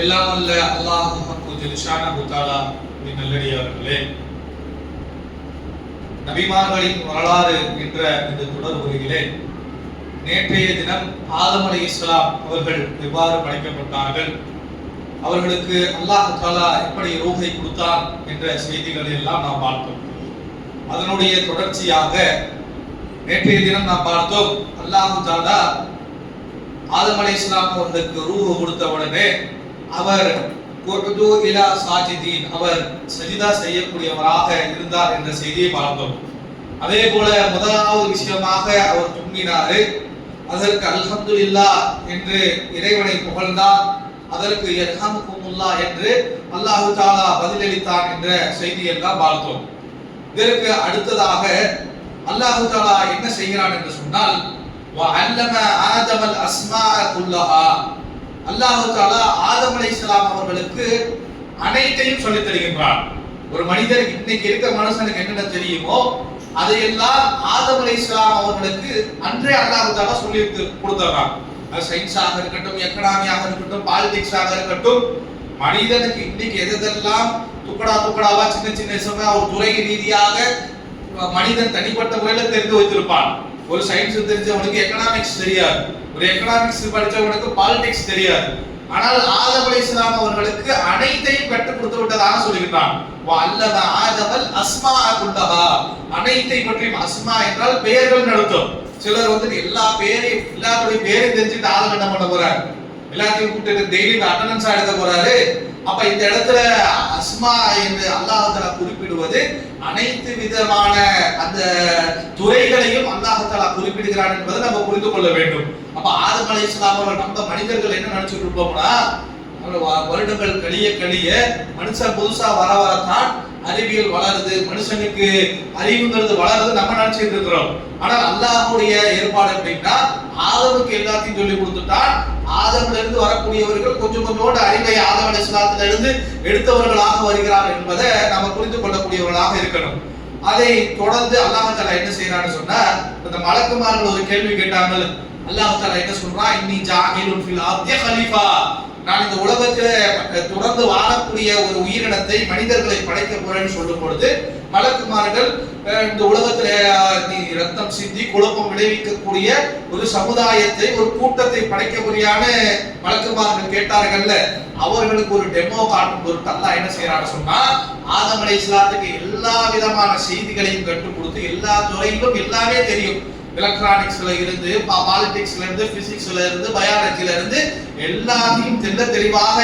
எல்லாம் அல்ல அல்லாஹ் ஜல்ஷானஹு தஆலா நல்லடியார்களே, நபிமார்களின் வரலாறு என்ற இந்த தொடர் உரையிலே நேற்றைய தினம் ஆதம் அலைஹிஸ்ஸலாம் அவர்கள் எவ்வாறு படைக்கப்பட்டார்கள், அவர்களுக்கு அல்லாஹ் தஆலா எப்படி ரூஹை கொடுத்தார் என்ற செய்திகளை எல்லாம் நாம் பார்த்தோம். அதனுடைய தொடர்ச்சியாக நேற்றைய தினம் நாம் பார்த்தோம், அல்லாஹ் தஆலா ஆதம் அலைஹிஸ்ஸலாம் அவர்களுக்கு ரூஹ் கொடுத்த உடனே அவர் அவர் சஜிதா செய்யக்கூடியவராக இருந்தார் என்ற செய்தியை பார்த்தோம். அதே போல முதலாவது விஷயமாக அவர் தும்மினாரு, அதற்கு அல்ஹம்துலில்லாஹ் என்று இறைவனை புகழ்ந்தார், அதற்கு யர்ஹமுகுமுல்லாஹ் என்று அல்லாஹ் தஆலா பதிலளித்தார் என்ற செய்தியெல்லாம் பார்த்தோம். இதற்கு அடுத்ததாக அல்லாஹ் தஆலா என்ன செய்கிறான் என்று சொன்னால், வஅல்லம ஆதமல் அஸ்மாஅ குல்லஹா, அல்லாஹ் தஆலா ஆதம் அலைஹிஸ்ஸலாம் அவர்களுக்கு அனைத்தையும் சொல்லித் தருகின்றார். ஒரு மனிதருக்கு இன்னைக்கு இருக்க மனுஷனுக்கு என்னென்ன தெரியுமோ அதையெல்லாம் ஆதம் அலைஹிஸ்ஸலாம் அவர்களுக்கு அன்றே அல்லாஹ் தஆலா சொல்லி கொடுத்தாராம். அது சயின்ஸாக இருக்கட்டும், எக்கனாமியாக இருக்கட்டும், பாலிடிக்ஸாக இருக்கட்டும், மனிதனுக்கு இன்னைக்கு எதெல்லாம் துக்கடாவா சின்ன சின்ன விஷயமா ஒரு துறை ரீதியாக மனிதன் தனிப்பட்ட முறையில் தெரிந்து வைத்திருப்பான். ஒரு சயின்ஸ் தெரிஞ்சவனுக்கு எக்கனாமிக்ஸ் தெரியாது, ஒரு எக்கனாமிக்ஸ் படித்தவனுக்கு பாலிடிக்ஸ் தெரியாது. ஆனால் ஆதம் அலைஹிஸ்ஸலாம் அவர்களுக்கு அனைத்தையும் கற்றுக் கொடுத்து விட்டதாக சொல்கிறான். வஅல்லம ஆதமல் அஸ்மாஅ குல்லஹா, அனைத்தை பற்றியும். அஸ்மா என்றால் பெயர்கள் நடத்தும். சிலர் எல்லாத்துடைய பேரையும் தெரிஞ்சுட்டு ஆதம் என்ன பண்ண போறாரு, எல்லாத்தையும் கூப்பிட்டு டெய்லி அட்டெண்டன்ஸ் எடுக்க போறாரு. அப்ப இந்த இடத்துல அஸ்மா என்று அல்லாஹ் தஆலா குறிப்பிடுவது அனைத்து விதமான அந்த துறைகளையும் அல்லாஹ் தஆலா குறிப்பிடுகிறான் என்பதை நம்ம புரிந்து கொள்ள வேண்டும். அப்ப ஆதம் அலைஹிஸ்ஸலாம் அவர்கள் நம்ம மனிதர்கள் என்ன நினைச்சிட்டு இருப்போம்னா, வருடங்கள் கழிய மனுஷன் புதுசா வரத்தான் அறிவியல் வளருது, மனுஷனுக்கு அறிவுங்கிறது வளருது நம்ம நினைச்சிட்டு இருக்கிறோம். ஆனால் அல்லாஹ்வுடைய ஏற்பாடு எப்படின்னா, ஆதமுக்கு எல்லாத்தையும் சொல்லி கொடுத்துட்டான். ஆதம்ல இருந்து வரக்கூடியவர்கள் கொஞ்சம் கொஞ்சோண்டு அறிவை ஆதம் அலைஹிஸ்ஸலாத்துல இருந்து எடுத்தவர்களாக வருகிறார் என்பதை நம்ம புரிந்து கொள்ளக்கூடியவர்களாக இருக்கணும். அதை தொடர்ந்து அல்லாஹ் தஆலா என்ன செய்யறான்னு சொன்னா, இந்த மலக்குமார்கள் ஒரு கேள்வி கேட்டாங்க. அல்லாஹ் தஆலா என்ன சொல்றான், இன்னி ஜாஇலுன் ஃபில் அர்தி கலீஃபா, நான் இந்த உலகத்தில் தொடர்ந்து வாழக்கூடிய ஒரு உயிரினத்தை மனிதர்களை படைக்க போறேன்னு சொல்லும் பொழுது மலக்குமார்கள் இந்த உலகத்தில் ரத்தம் சிந்தி குழப்பம் விளைவிக்கக்கூடிய ஒரு சமுதாயத்தை, ஒரு கூட்டத்தை படைக்க முடியாம மலக்குமார்கள் கேட்டார்கள்ல, அவர்களுக்கு ஒரு டெமோ காட்டும் பொருட்டு அல்லாஹ் என்ன செய்யறான்னு சொன்னா, ஆதம் அலைஹிஸ்ஸலாத்துக்கு எல்லா விதமான செய்திகளையும் கற்றுக் கொடுத்து எல்லா துறையிலும் எல்லாமே தெரியும். எலக்ட்ரானிக்ஸ்ல இருந்து, பாலிடிக்ஸ்ல இருந்து, பிசிக்ஸ்ல இருந்து, பயாலஜில இருந்து எல்லாத்தையும் தெளிவாக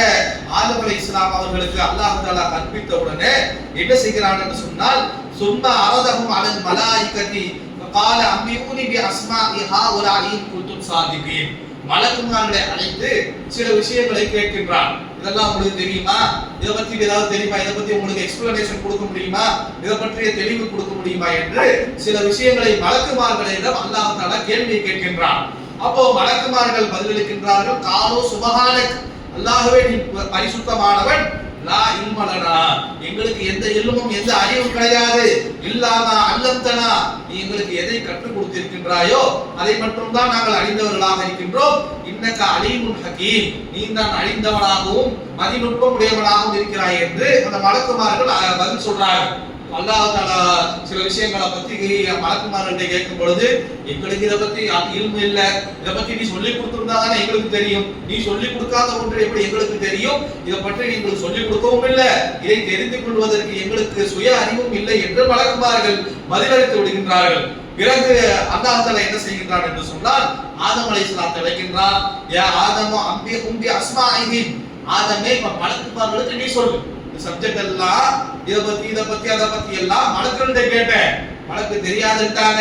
ஆதம் அலைஹிஸ்ஸலாம் அவர்களுக்கு அல்லாஹ் தஆலா கற்பித்த உடனே என்ன செய்கிறான் என்று சொன்னால், சும்மா அரதஹும் அலல் மலாயிகதி வகால அம்பியூனி பி அஸ்மாஇ ஹாஉலாஇ குன்தும் சாதிகீன், மலக்குமார்களை அழைத்து சில விஷயங்களை கேட்கின்றான். இதெல்லாம் உங்களுக்கு தெரியுமா, இதை பத்தி ஏதாவது தெரியுமா, இதை பத்தி உங்களுக்கு எக்ஸ்பிளனேஷன் கொடுக்க முடியுமா, இதை பற்றிய தெளிவு கொடுக்க முடியுமா என்று சில விஷயங்களை மலக்குமார்களிடம் அல்லாஹ் தஆலா கேள்வி கேட்கின்றான். அப்போ மலக்குமார்கள் பதிலளிக்கின்றார்கள், காலோ சுபஹானக், அல்லாஹ்வே நீ பரிசுத்தமானவன், லா இல்ம லனா, எங்களுக்கு எந்த இல்மும் எந்த அறிவும் கிடையாது, இல்லாமா அல்லம்தனா, நீ எங்களுக்கு எதை கற்றுக் கொடுத்திருக்கின்றாயோ அதை மட்டும் தான் நாங்கள் அறிந்தவர்களாக இருக்கின்றோம், இன்னக அலீமுன் ஹகீம், நீ தான் அறிந்தவனாகவும் மதிநுட்பம் உடையவனாகவும் இருக்கிறாய் என்று அந்த மலக்குமார்கள் பதில் சொல்றார்கள். அல்லாஹ் தஆலா சில விஷயங்களை பத்தி மலக்குமார்கிட்ட கேட்கும் பொழுது, எங்களுக்கு இதை பத்தி இல்மு இல்ல, இதை பத்தி நீ சொல்லி கொடுத்திருந்தா தானே எங்களுக்கு தெரியும், நீ சொல்லி கொடுக்காத ஒன்று எப்படி எங்களுக்கு தெரியும், இதை பற்றி எங்களுக்கு சொல்லிக் கொடுக்கவும் இல்லை, இதை தெரிந்து கொள்வதற்கு எங்களுக்கு சுய அறிவும் இல்லை என்று மலக்குமார்கள் பதிலளித்து விடுகின்றார்கள். பிறகு அல்லாஹ் தஆலா என்ன செய்கின்றான் என்று சொன்னால், ஆதம் அலைஹிஸ்ஸலாத்தை அழைக்கின்றான். யா ஆதமு அம்பிஹும் பி அஸ்மாஇஹிம், ஆதமே இப்ப மலக்குமார்களுக்கு நீ சொல்லு, சப்ஜெக்ட் எல்லாம் இத பத்தி அத பத்தி எல்லாம் மலக்குகிட்ட கேட்டேன், மலக்கு தெரியாதுட்டாங்க.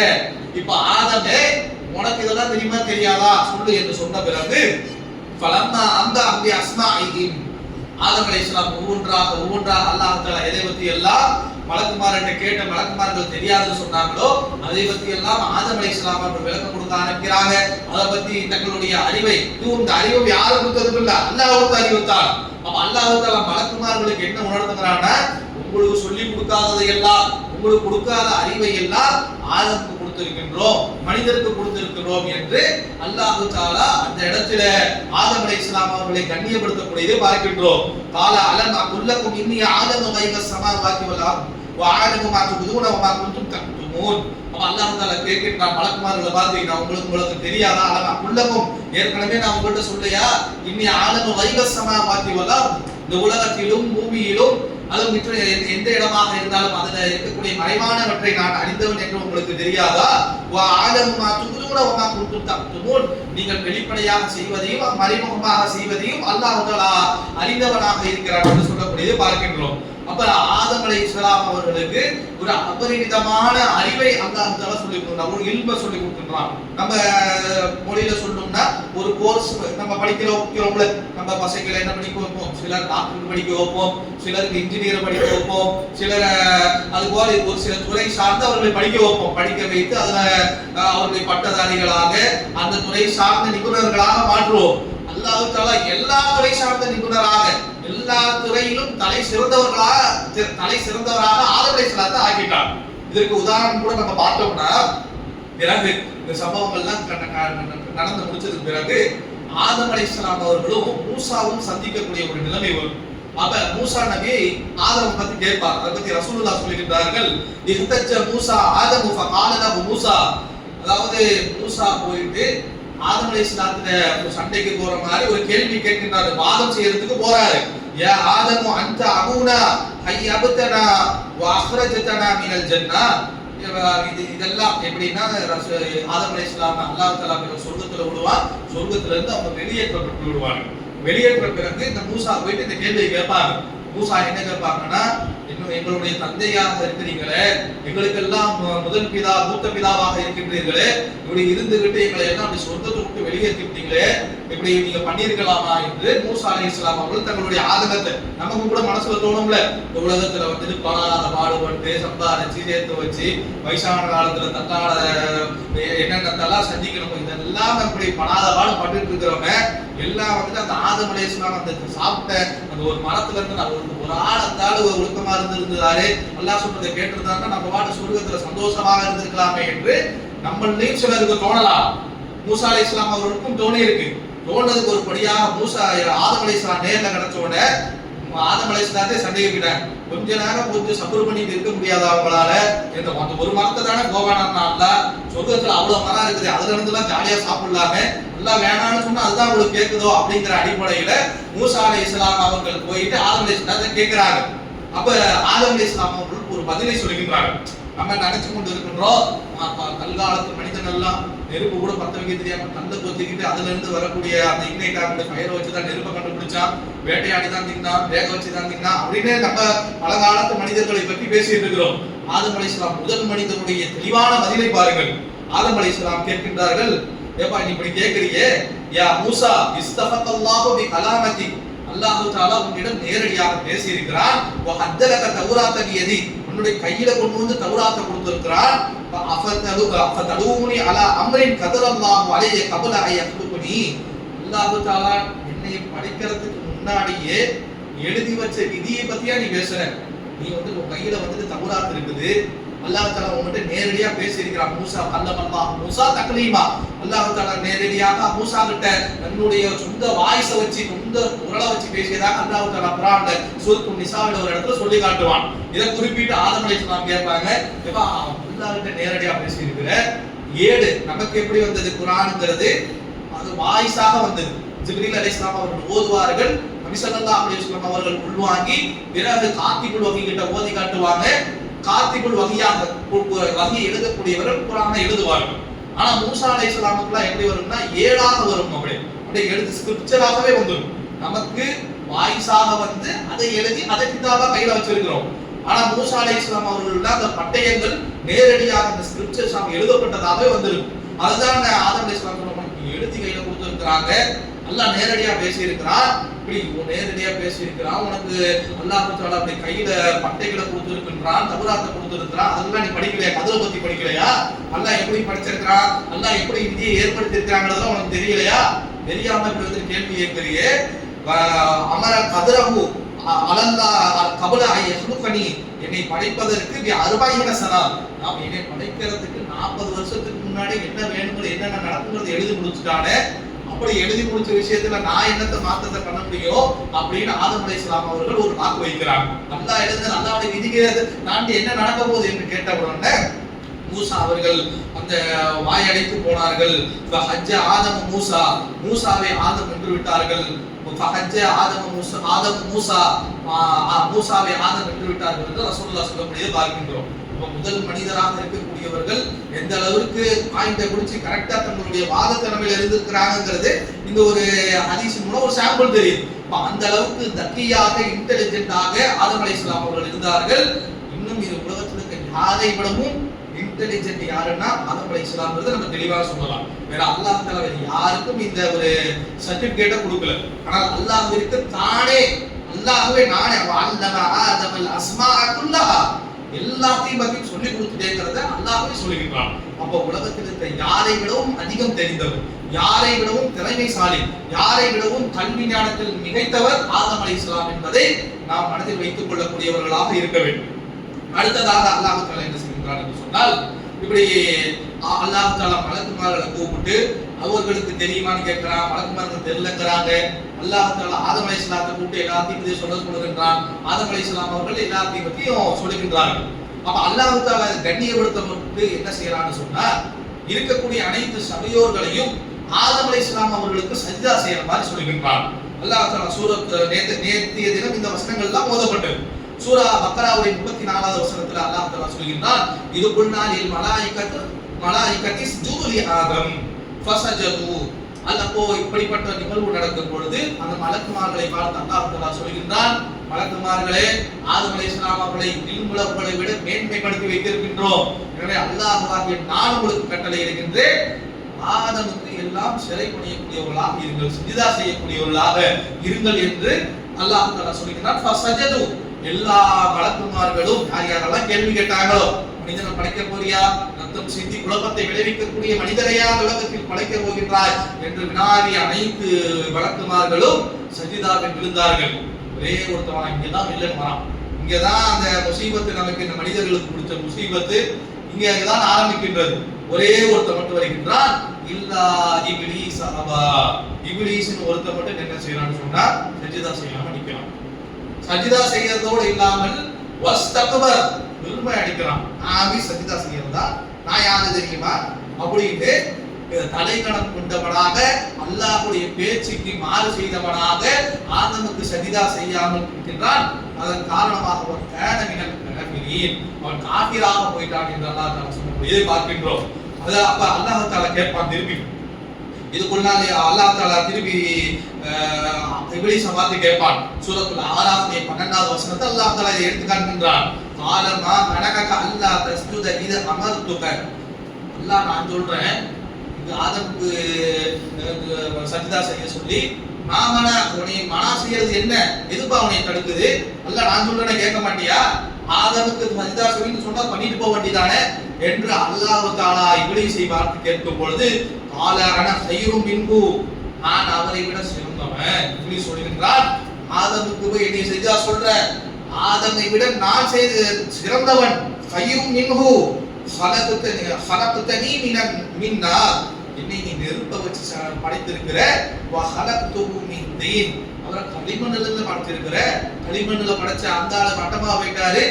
இப்ப ஆதமே உனக்கு இதெல்லாம் தெரியுமா தெரியாதா சொல்லு என்று சொன்ன பிறகு ஃபலம்மா அந்த அம்பி அஸ்மாஇஹிம், ஆதம் அலைஹிஸ்ஸலாம் ஒவ்வொன்றாக அல்லாஹ் தஆலா எதை பத்தி எல்லாம் மலக்குமார்கிட்ட கேட்ட மலக்குமார்கள் தெரியாதுன்னு சொன்னாங்களோ அதை பத்தி எல்லாம் ஆதம் அலைஹிஸ்ஸலாம் அவர்கள் விளக்கம் கொடுக்க ஆரம்பிக்கிறாங்க. அதை பத்தி தங்களுடைய அறிவை, இதுவும் இந்த அறிவை யாரும் கொடுத்தது இல்ல, அல்லாஹ் கொடுத்த அறிவுத்தான். அப்ப அல்லாஹ் தஆலா மலக்குமார்களுக்கு என்ன உணர்த்துகிறான்னா, உங்களுக்கு சொல்லி கொடுக்காததை எல்லாம், உங்களுக்கு கொடுக்காத அறிவை எல்லாம் ஆதமுக்கு கொடுத்திருக்கின்றோம், மனிதருக்கு கொடுத்திருக்கிறோம் என்று அல்லாஹ் தஆலா அந்த இடத்துல ஆதம் அலைஹிஸ்ஸலாம் அவர்களை கண்ணியப்படுத்தக்கூடியதை பார்க்கின்றோம். கால அலம் அகுல்லக்கும் இன்னி ஆலமு கைபஸ் ஸமாவாதி வல் அர்த் வ ஆலமு மா துபதுன வ மா குன்தும் தக்துமூன். அல்லாஹ் தஆலா கேட்கின்றான், மலக்குமார்களை பார்த்து, நான் உங்களுக்கு தெரியாதா? அலம் அகுல்லக்கும், ஏற்கனவே நான் உங்கள்கிட்ட சொல்லையா, இன்னி ஆலமு கைபஸ் ஸமாவாதி வல் அர்த், இந்த உலகத்திலும் பூமியிலும் அதுவும் எந்த இடமாக இருந்தாலும் அதில் இருக்கக்கூடிய மறைவானவற்றை நான் அறிந்தவன் என்று உங்களுக்கு தெரியாதா? நீங்கள் வெளிப்படையாக செய்வதையும் மறைமுகமாக செய்வதையும் அல்லாஹ் தஆலா அறிந்தவனாக இருக்கிறான் என்று சொல்லக்கூடியதை பார்க்கின்றோம். அப்ப ஆதம் அலைஹிஸ்ஸலாம் அவர்களுக்கு ஒரு அபரிமிதமான அறிவை அல்லாஹ் தஆலா சொல்லி கொடுத்தான், ஒரு இல்ம சொல்லி கொடுக்கின்றான். நம்ம மொழியில சொல்லணும்னா ஒரு கோர்ஸ் நம்ம படிக்கிறோம்ல, நம்ம பசங்களை என்ன படிக்க வைப்போம், சிலர் டாக்டர் படிக்க வைப்போம், சிலருக்கு இன்ஜினியர் படிக்க வைப்போம், சிலர் அதுபோல ஒரு சில துறை சார்ந்து அவர்களை படிக்க வைப்போம். படிக்க வைத்து அதுல அவர்களை பட்டதாரிகளாக அந்த துறை சார்ந்த நிபுணர்களாக மாற்றுவோம். அல்லாஹ் தஆலா எல்லா துறை சார்ந்த நிபுணராக, எல்லா துறையிலும் தலை சிறந்தவராக ஆதம் அலைஹிஸ்ஸலாத்தை ஆக்கிட்டார். இதற்கு உதாரணம் கூட நம்ம பார்த்தோம்னா, பிறகு இந்த சம்பவங்கள்லாம் நடந்து முடிச்சதுக்கு பிறகு ஆதம் அலைஹிஸ்ஸலாம் அவர்களும் மூசாவும் சந்திக்கக்கூடிய ஒரு நிலைமை வரும். அப்ப மூசா நபி ஆதம் பத்தி கேட்பார். அதை பத்தி ரசூலுல்லாஹ் சொல்லுகின்றார்கள், இஹ்தஜ மூசா ஆதம் ஃபகால லஹு மூசா, அதாவது மூசா போயிட்டு ஆதம் அலைஹிஸ்ஸலாத்துல சண்டைக்கு போற மாதிரி ஒரு கேள்வி கேட்கின்றாரு, வாதம் செய்யறதுக்கு போறாரு. யா ஆதம் அன்த அபூனா ஹய்யபதனா வ அக்ரஜதனா மினல் ஜன்னா. இதெல்லாம் எப்படின்னா, ஆதம் அலைஹிஸ்ஸலாம் அல்லாஹ் தஆலா சொர்க்கத்துல விடுவான், சொர்க்கத்துல இருந்து அவங்க வெளியேற்றப்பட்டு விடுவாங்க. வெளியேற்ற பிறகு இந்த மூசா போயிட்டு இந்த கேள்வியை கேட்பாங்க. மூசா என்ன கேட்பாங்கன்னா, எங்களுடைய தந்தையாக இருக்கிறீங்களே, எங்களுக்கெல்லாம் முதல் பிதா மூத்த பிதாவாக இருக்கின்றீர்களே, இப்படி இருந்துகிட்டு எங்களை எல்லாம் அப்படி சொர்க்கத்தை விட்டு வெளியேற்றிட்டீங்களே, இப்படி நீங்க பண்ணிருக்கலாமா என்று மூசா அலைஹிஸ்ஸலாம் அவர்கள் தங்களுடைய ஆதங்கத்தை, நமக்கு கூட மனசுல தோணும்ல, இந்த உலகத்துல வந்துட்டு பணாத பாடுபட்டு சம்பாதிச்சு சேர்த்து வச்சு வயசான காலத்துல தன்னால என்னென்னத்தெல்லாம் செஞ்சுக்கணும், இதெல்லாம் அப்படி பணாத பாடு பட்டுட்டு இருக்கிறவங்க எல்லாம் வந்துட்டு அந்த ஆதம் அலைஹிஸ்ஸலாம் அந்த சாப்பிட்ட அந்த ஒரு மரத்துல இருந்து ஒரு ஆள் அந்த ஆளு ஒழுக்கமா இருந்திருந்தாரு, அல்லாஹ் சொல்றதை கேட்டிருந்தாங்கன்னா நம்ம பாட்டு சொர்க்கத்துல சந்தோஷமாக இருந்திருக்கலாமே என்று நம்மளையும் சிலருக்கு தோணலாம். மூசா அலைஹிஸ்ஸலாம் அவர்களுக்கும் தோணி இருக்கு. தோணதுக்கு ஒரு படியாக மூசா ஆதம் அலைஹிஸ்ஸலாம் நேர்ல கிடைச்ச உடனே ஆதம் அலைஹிஸ்ஸலாத்தை சந்தேகிக்கிறாங்க. கொஞ்ச நேரம் கொஞ்சம் சபர் பண்ணிட்டு இருக்க முடியாத அவங்களால, இந்த ஒரு மரத்தை தானே கோவானா, சொர்க்கத்துல அவ்வளவு மரம் இருக்குது, அதுல இருந்து எல்லாம் ஜாலியா சாப்பிடலாமே, எல்லாம் வேணாம்னு சொன்னா அதுதான் உங்களுக்கு கேட்குதோ அப்படிங்கிற அடிப்படையில மூசா அலைஹிஸ்ஸலாம் அவர்கள் போயிட்டு ஆதம் அலைஹிஸ்ஸலாத்தை கேட்கிறாங்க. அப்ப ஆதம் அலைஹிஸ்ஸலாம் அவர்கள் ஒரு பதிலை சொல்லுகின்றாங்க. நம்ம நினைச்சு கொண்டு இருக்கின்றோம், கல்காலத்து மனிதன் எல்லாம் நெருப்பு கூட பத்த வைக்க தெரியாம கல்லை கொத்திக்கிட்டு அதுல இருந்து வரக்கூடிய அந்த இக்னைட் ஆகக்கூடிய ஃபயரை வச்சுதான் நெருப்பை கண்டுபிடிச்சான், வேட்டையாடி தான் தின்னான், வேக வச்சு தான் தின்னான் அப்படின்னு நம்ம பழங்காலத்து மனிதர்களை பற்றி பேசிட்டு இருக்கிறோம். ஆதம் அலைஹிஸ்ஸலாம் முதல் மனிதனுடைய தெளிவான பதிலை பாருங்கள். ஆதம் அலைஹிஸ்ஸலாம் கேட்கின்றார்கள், ஏப்பா நீ இப்படி கேட்கறியே, யா மூசா இஸ்தஃபகல்லாஹு பி கலாமதி, அல்லாஹ் தஆலா உன்னிடம் நேரடியாக பேசி இருக்கிறான். வ ஹத்தலக தௌராத பியதி, உன்னுடைய கையில கொண்டு வந்து தௌராத்தை கொடுத்திருக்கிறான். அஃபதலூனி அலா அம்ரின் கதரல்லாஹு அலைஹி கப்ல அன் யக்லுகுனி, அல்லாஹ் தஆலா என்னை படைக்கிறதுக்கு முன்னாடியே எழுதி வச்ச விதியை பத்தியா நீ பேசுற? நீ வந்து உன் கையில வந்து தௌராத் இருக்குது, அல்லாஹ் தஆலா உன்கிட்ட நேரடியா பேசி இருக்கிறான். மூசா கல்லமல்லாஹ் மூசா தக்லீமா, அல்லாஹ் தஆலா நேரடியாக மூசா கிட்ட தன்னுடைய சொந்த வாய்ஸை வச்சு சொந்த குரலை வச்சு பேசியதாக அல்லாஹ் தஆலா குர்ஆன்ல சூரத்துன் நிசாவில ஒரு இடத்துல சொல்லி காட்டுவான். இதை குறிப்பிட்டு ஆதம் அலைஹிஸ்ஸலாம் கேட்பாங்க, ஏப்பா அல்லாஹ் கிட்ட நேரடியா பேசி இருக்கிற, ஏடு நமக்கு எப்படி வந்தது குர்ஆன்ங்கிறது, அது வாய்ஸாக வந்தது. ஜிப்ரீல் அலைஹிஸ்ஸலாம் அவர்கள் ஓதுவார்கள், நபி ஸல்லல்லாஹு அலைஹி வஸல்லம் அவர்கள் உள்வாங்கி பிறகு காத்திபுல் வஹி கிட்ட ஓதி காட்டுவாங்க. காத்திபுல் வஹியாக வஹி எழுதக்கூடியவர்கள் குர்ஆனை எழுதுவார்கள். ஆனா மூசா அலைஹிஸ்ஸலாமுக்குலாம் எப்படி வரும்னா ஏழாக வரும், அப்படியே எழுதி ஸ்கிரிப்சராகவே வந்துடும். நமக்கு வாய்ஸாக வந்து அதை எழுதி அதை கிதாபா கையில வச்சிருக்கிறோம். ஆனா மூசா அலைஹிஸ்ஸலாம் அவர்கள் அந்த பட்டயங்கள் நேரடியாக அந்த ஸ்கிரிப்சர்ஸ் எழுதப்பட்டதாகவே வந்துடும். அதுதான் ஆதம் அலைஹிஸ்ஸலாம் எழுதி கையில கொடுத்திருக்கிறாங்க, அல்லாஹ் நேரடியா பேசி இருக்கிறான். இப்படி நேரடியா பேசி இருக்கிறான், உனக்கு அல்லாஹ் தஆலா அப்படி கையில பட்டைகளை கொடுத்திருக்கிறான், தௌராத்தை கொடுத்திருக்கிறான், அதெல்லாம் நீ படிக்கலையா? கதரை பத்தி படிக்கலையா? அல்லாஹ் எப்படி படிச்சிருக்கிறான், அல்லாஹ் எப்படி விதியை ஏற்படுத்தி இருக்காங்கிறதெல்லாம் உனக்கு தெரியலையா? தெரியாம இப்படி வந்து கேள்வி கேட்கிறியே. அமர கதரஹு, அலல்லா கபல யஹ்லுகனி என்னை படைப்பதற்கு 40 சனா நாம் என்னை படைக்கிறதுக்கு 40 வருஷத்துக்கு முன்னாடி என்ன வேணும்னு என்னென்ன நடக்கும்னு எழுதி முடிச்சுட்டானே. அப்படி எழுதி முடிச்ச விஷயத்துல நான் என்னத்தை மாற்றத்தை பண்ண முடியும் அப்படின்னு ஆதம் அலைஹிஸ்ஸலாம் அவர்கள் ஒரு வாக்கு வைக்கிறாங்க. அல்லாஹ் எழுதுன அல்லாஹ்வுடைய விதிகளை தாண்டி என்ன நடக்க போகுது என்று கேட்ட உடனே மூசா அவர்கள் அந்த வாயடைத்து போனார்கள். ஃபஹஜ்ஜ ஆதம் மூசா மூசாவை ஆதம் வென்று விட்டார்கள். ஃபஹஜ்ஜ ஆதம் மூசா ஆதம் மூசா மூசாவை ஆதம் வென்று விட்டார்கள் என்று ரசூலுல்லாஹ் சொல்லக்கூடியதை பார்க்கின்றோம். முதல் மனிதராக இருக்கக்கூடியவர்கள் எந்த அளவுக்கு பாயிண்டை பிடிச்சி கரெக்டா தங்களுடைய வாதத்தனமையில் இருந்திருக்கிறாங்கிறது இந்த ஒரு ஹதீஸ் மூலம் ஒரு சாம்பிள் தெரியுது. அந்த அளவுக்கு தக்கியாக இன்டெலிஜென்டாக ஆதம் அலைஹிஸ்ஸலாம் அவர்கள் இருந்தார்கள். இன்னும் இது உலகத்தில் இருக்க யாரை விடவும் இன்டெலிஜென்ட் யாருன்னா ஆதம் அலைஹிஸ்ஸலாம்ங்கிறத நம்ம தெளிவாக சொல்லலாம். வேற அல்லாஹ் தஆலா யாருக்கும் இந்த ஒரு சர்டிபிகேட்டை கொடுக்கல. ஆனால் அல்லாஹ்விற்கு தானே அல்லாஹ்வே நானே அல்லம ஆதமல் அஸ்மாஅ குல்லஹா எல்லாத்தையும் பத்தி சொல்லி கொடுத்துட்டேங்கிறத அல்லாஹ்வே சொல்லிக்கிறான். அப்ப உலகத்தில் இருக்க யாரை விடவும் அதிகம் தெரிந்தவர், யாரை விடவும் திறமைசாலி, யாரை விடவும் கல்வி ஞானத்தில் மிகைத்தவர் ஆதம் அலைஹிஸ்ஸலாம் என்பதை நாம் மனதில் வைத்துக் கொள்ளக்கூடியவர்களாக இருக்க வேண்டும். அடுத்ததாக அல்லாஹ் தஆலா என்ன செய்கிறார் என்று சொன்னால், இப்படி அல்லாஹ் தஆலா மலக்குமார்களை கூப்பிட்டு அவர்களுக்கு தெரியுமான்னு கேட்கிறான். மலக்குமார்கள் தெரியலங்கிறாங்க. அல்லாஹ் தஆலா ஆதம் அலைஹிஸ்ஸலாத்தை கூப்பிட்டு எல்லாத்தையும் பத்தி சொல்லுகின்றான். ஆதம் அலைஹிஸ்ஸலாம் அவர்கள் எல்லாத்தையும் பத்தியும் சொல்லுகின்றார்கள். அப்ப அல்லாஹ் தஆலா கண்ணியப்படுத்தப்பட்டு என்ன செய்யறான்னு சொன்னா, இருக்கக்கூடிய அனைத்து சபையோர்களையும் ஆதம் அலைஹிஸ்ஸலாம் அவர்களுக்கு சஜ்தா செய்யற மாதிரி சொல்லுகின்றான். அல்லாஹ் தஆலா சூரத் நேத்திய தினம் இந்த வசனங்கள் எல்லாம் ஓதப்பட்டது. சூரா பக்ராவுடைய 34வது வசனத்துல அல்லாஹ் தஆலா சொல்கிறான், இது குல்நாலில் மலாயிகத்தி சுஜூது லி ஆதம் ஃபஸஜது. அப்போ இப்படிப்பட்ட நிகழ்வு நடக்கும் பொழுது அந்த மலக்குமார்களை பார்த்து அல்லாஹ் தஆலா சொல்கிறான், மலக்குமார்களே ஆதம் அலைஹிஸ்ஸலாம் அவர்களை இல்முலகளை விட மேன்மைப்படுத்தி வைத்திருக்கின்றோம். எனவே அல்லாஹ்வாகிய நான் உங்களுக்கு கட்டளை இடுகின்றேன், ஆதமுக்கு எல்லாம் சிறை பணியக்கூடியவர்களாக இருங்கள், சிஜிதா செய்யக்கூடியவர்களாக இருங்கள் என்று அல்லாஹ் தஆலா சொல்கிறான். ஃபஸஜது எல்லா மலக்குமார்களும் யாரெல்லாம் கேள்வி கேட்டாங்களோ, மனிதனை படைக்க போறியா, ரத்தம் சிந்தி குழப்பத்தை விளைவிக்கக்கூடிய மனிதரையா உலகத்தில் படைக்க போகின்றாய் என்று வினாடிய அனைத்து மலக்குமார்களும் சஜிதாவில் விழுந்தார்கள். ஒரே ஒருத்தவன் இங்கதான் வில்லன் வரான், இங்கதான் அந்த முசீபத்து, நமக்கு இந்த மனிதர்களுக்கு பிடிச்ச முசீபத்து இங்கதான் ஆரம்பிக்கின்றது. ஒரே ஒருத்தர் மட்டும் வருகின்றான், இல்லா இப்லீஸ் அபா. இப்லீஸ்னு ஒருத்தர் மட்டும் என்ன செய்யறான்னு சொன்னா சஜிதா செய்யாம நிக்கிறான். சஜிதா செய்யறதோடு இல்லாமல் வஸ்தக்பர் பெருமை அடிக்கிறான். நான் சஜிதா செய்யறதா, நான் யாரு தெரியுமா அப்படின்னு தலைக்கணம் கொண்டவனாக அல்லாஹ்வுடைய பேச்சுக்கு மாறு செய்தவனாக ஆதமுக்கு சஜிதா செய்யாமல் இருக்கின்றான். அதன் காரணமாக அவன் கானமினல் காஃபிரீன், அவன் காஃபிராக போயிட்டான் என்று அல்லாஹ் தஆலா சொல்லக்கூடியதை பார்க்கின்றோம். அது அப்ப அல்லாஹ் தஆலா கேட்பான் திருப்பி. இதுக்குள்ளாலே அல்லாஹ் தஆலா திருப்பி இப்லீஸை பார்த்து கேட்பான். சூரத்துல் ஆராஃப் 12வது வசனத்தை அல்லாஹ் தஆலா இதை எடுத்து காண்கின்றான். காலமா மனகக அல்லா தஸ்ஜுத இத அமர்துக. அல்லாஹ் நான் சொல்றேன் இது ஆதமுக்கு சஜிதா செய்ய சொல்லி, மாமனா உன்னை மனா செய்யறது என்ன, எதுப்பா உன்னை தடுக்குது, அல்லாஹ் நான் சொல்றேன் கேட்க மாட்டியா, ஆதமுக்கு சஜிதா செய்யணும்னு சொன்னா பண்ணிட்டு போக வேண்டியதானே என்று அல்லாஹ் தஆலா இப்லீஸை பார்த்து கேட்கும் பொழுது, கால அன கைரும் மின்ஹு, நான் அவரை விட சிறந்தவன் இப்லீஸ் சொல்கின்றான். ஆதமுக்கு போய் என்னை சஜிதா சொல்ற, ஆதமை விட நான் செய்து சிறந்தவன். கைரும் மின்ஹு خلقتني من نار, என்னை நீ நெருப்ப வச்சு படைத்திருக்கிற, وخلقته من طين, அவரை களிமண்ணிலிருந்து படைத்திருக்கிற, களிமண்ணில படைச்ச அந்த ஆளு மட்டமா போயிட்டாரு,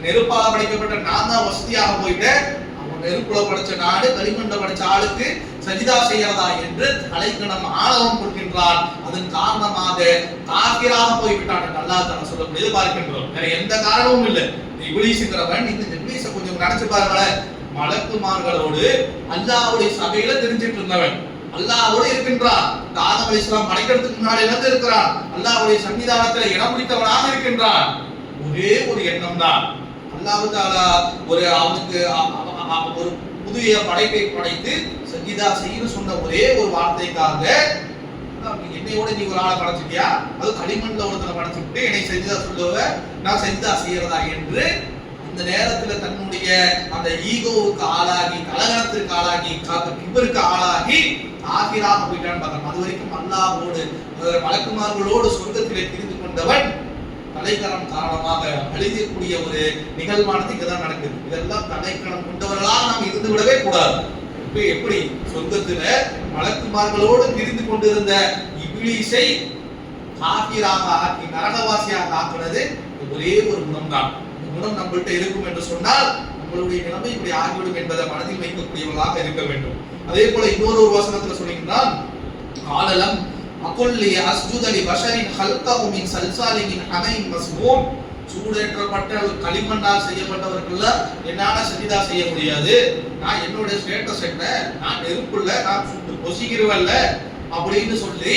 நெருப்பால படைக்கப்பட்ட நான் தான் வசதியாக போயிட்டேன், அவன் நெருப்புல படைச்ச நாடு களிமண்ணில படைச்ச ஆளுக்கு சஜிதா செய்யறதா என்று தலைக்கணம் ஆணவம் கொடுக்கின்றான். அதன் காரணமாக காஃபிராக போய்விட்டான் என்று அல்லாஹ் தஆலா சொல்லக்கூடியது பார்க்கின்றோம். வேற எந்த காரணமும் இல்லை. இப்லீஸ்ங்கிறவன், இந்த இப்லீஸை கொஞ்சம் நினைச்சு பாருங்களேன், மலக்குமார்களோடு அல்லாஹ்வுடைய சபையில தெரிஞ்சிட்டு இருந்தவன், அல்லாஹ்வோடு இருக்கின்றான். இந்த ஆதம் அலைஹிஸ்ஸலாம் படைக்கிறதுக்கு முன்னாடி இருந்து இருக்கிறான், அல்லாஹ்வுடைய சன்னிதானத்துல இடம் பிடித்தவனாக இருக்கின்றான். ஒரே ஒரு எண்ணம் தான், அல்லாஹ் தஆலா ஒரு அவனுக்கு ஒரு புதிய படைப்பை படைத்து சஜிதா செய்யணும் சொன்ன ஒரே ஒரு வார்த்தைக்காக என்னையோட நீ ஒரு ஆளை படைச்சிட்டியா, அது களிமண்ல ஒருத்தனை படைச்சுட்டு என்னை சஜிதா சொல்லுவ, நான் சஜிதா செய்யறதா என்று அந்த நேரத்துல தன்னுடைய அந்த ஈகோவுக்கு ஆளாகி, கலகலத்திற்கு ஆளாகி, கிபருக்கு ஆளாகி காஃபிராக போயிட்டான்னு பார்க்கணும். அது வரைக்கும் அல்லாஹ்வோடு மலக்குமார்களோடு சொர்க்கத்திலே பிரிந்து கொண்டவன் தலைக்கணம் காரணமாக அழியக்கூடிய ஒரு நிகழ்வானது இங்கதான் நடக்குது. இதெல்லாம் தலைக்கணம் கொண்டவர்களாக நாம் இருந்து விடவே கூடாது. எப்படி சொர்க்கத்துல மலக்குமார்களோடு திரிந்து கொண்டிருந்த இப்லீஸை காபிராக ஆக்கி நரகவாசியாக ஆக்குனது ஒரே ஒரு குணம்தான். இந்த குணம் நம்மள்கிட்ட இருக்கும் என்று சொன்னால் நம்மளுடைய நிலைமை இப்படி ஆகிவிடும் என்பதை மனதில் வைக்கக்கூடியவர்களாக இருக்க வேண்டும். அதே போல இன்னொரு வசனத்துல சொல்லியிருந்தான், காலலம் அகுல்லி அஸ்ஜுதலி பஷரின் ஹல்கஹு மின் சல்சாலி மின் ஹமைன் மஸ்மூன். சூடேற்றப்பட்ட களிமண்ணால் செய்யப்பட்டவர்கள்ல என்னால சஜிதா செய்ய முடியாது. நான் என்னோட ஸ்டேட்டஸ் என்ன, நான் நெருப்புள்ள, நான் சுட்டு பொசிக்கிறவல்ல அப்படின்னு சொல்லி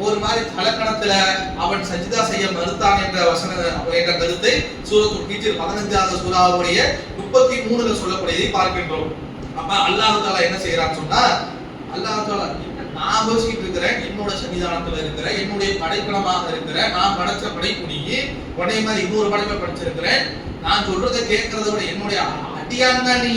ஒரு மாதிரி தலக்கணத்துல அவன் சஜிதா செய்ய மறுத்தான் என்ற வசன என்ற கருத்தை சூரத்துல் ஹிஜ்ர் 15வது சூராவுடைய 33ல சொல்லக்கூடியதை பார்க்கின்றோம். அப்ப அல்லாஹ் தஆலா என்ன செய்யறான்னு சொன்னா, அல்லாஹ் தஆலா நான் யோசிச்சுட்டு இருக்கிறேன், என்னோட சன்னிதானத்துல இருக்கிற, என்னுடைய படைப்பினமாக இருக்கிற, நான் படைச்ச படைப்புனிக்கு உடனே மாதிரி இன்னொரு படைப்பை படிச்சிருக்கிறேன், நான் சொல்றதை கேட்கறத விட என்னுடைய அடியான்தா நீ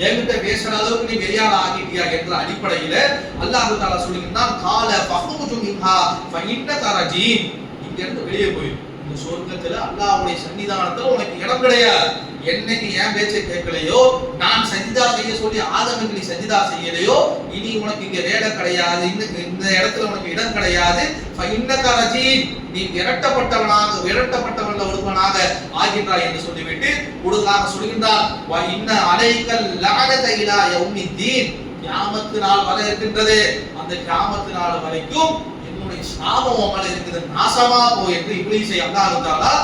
என்கிட்ட பேசுற அளவுக்கு நீ பெரியாள் ஆகிட்டியா என்ற அடிப்படையில அல்லாஹ் தஆலா சொல்லுகிறான், கால ஃபஹுஜு மின்ஹா ஃபஇன்னக ரஜீம். இங்க இருந்து வெளியே போய் இந்த சொர்க்கத்துல அல்லாஹ்வுடைய சன்னிதானத்துல உனக்கு இடம் கிடையாது. என்னைக்கு என் பேச்சை கேட்கலையோ, நான் சஜிதா செய்ய சொல்லி ஆதமுக்கு நீ சஜிதா செய்யலையோ, இனி உனக்கு இங்க வேலை கிடையாது, இந்த இடத்துல உனக்கு இடம் கிடையாது. ஃபஇன்னக ரஜீம், நீ விரட்டப்பட்டவன்ல ஒருவனாக ஆகின்றாய் என்று சொல்லிவிட்டு கூடுதலாக சொல்கின்றார், வ இன்ன அலைக்கல் லஅனத இலா யௌமித்தீன். கியாமத் நாள் வரை இருக்கின்றது, அந்த கியாமத் நாள் வரைக்கும் என்னுடைய சாபம் மேல இருக்குது, நாசமா போ என்று இப்லீஸை அல்லாஹ் தஆலா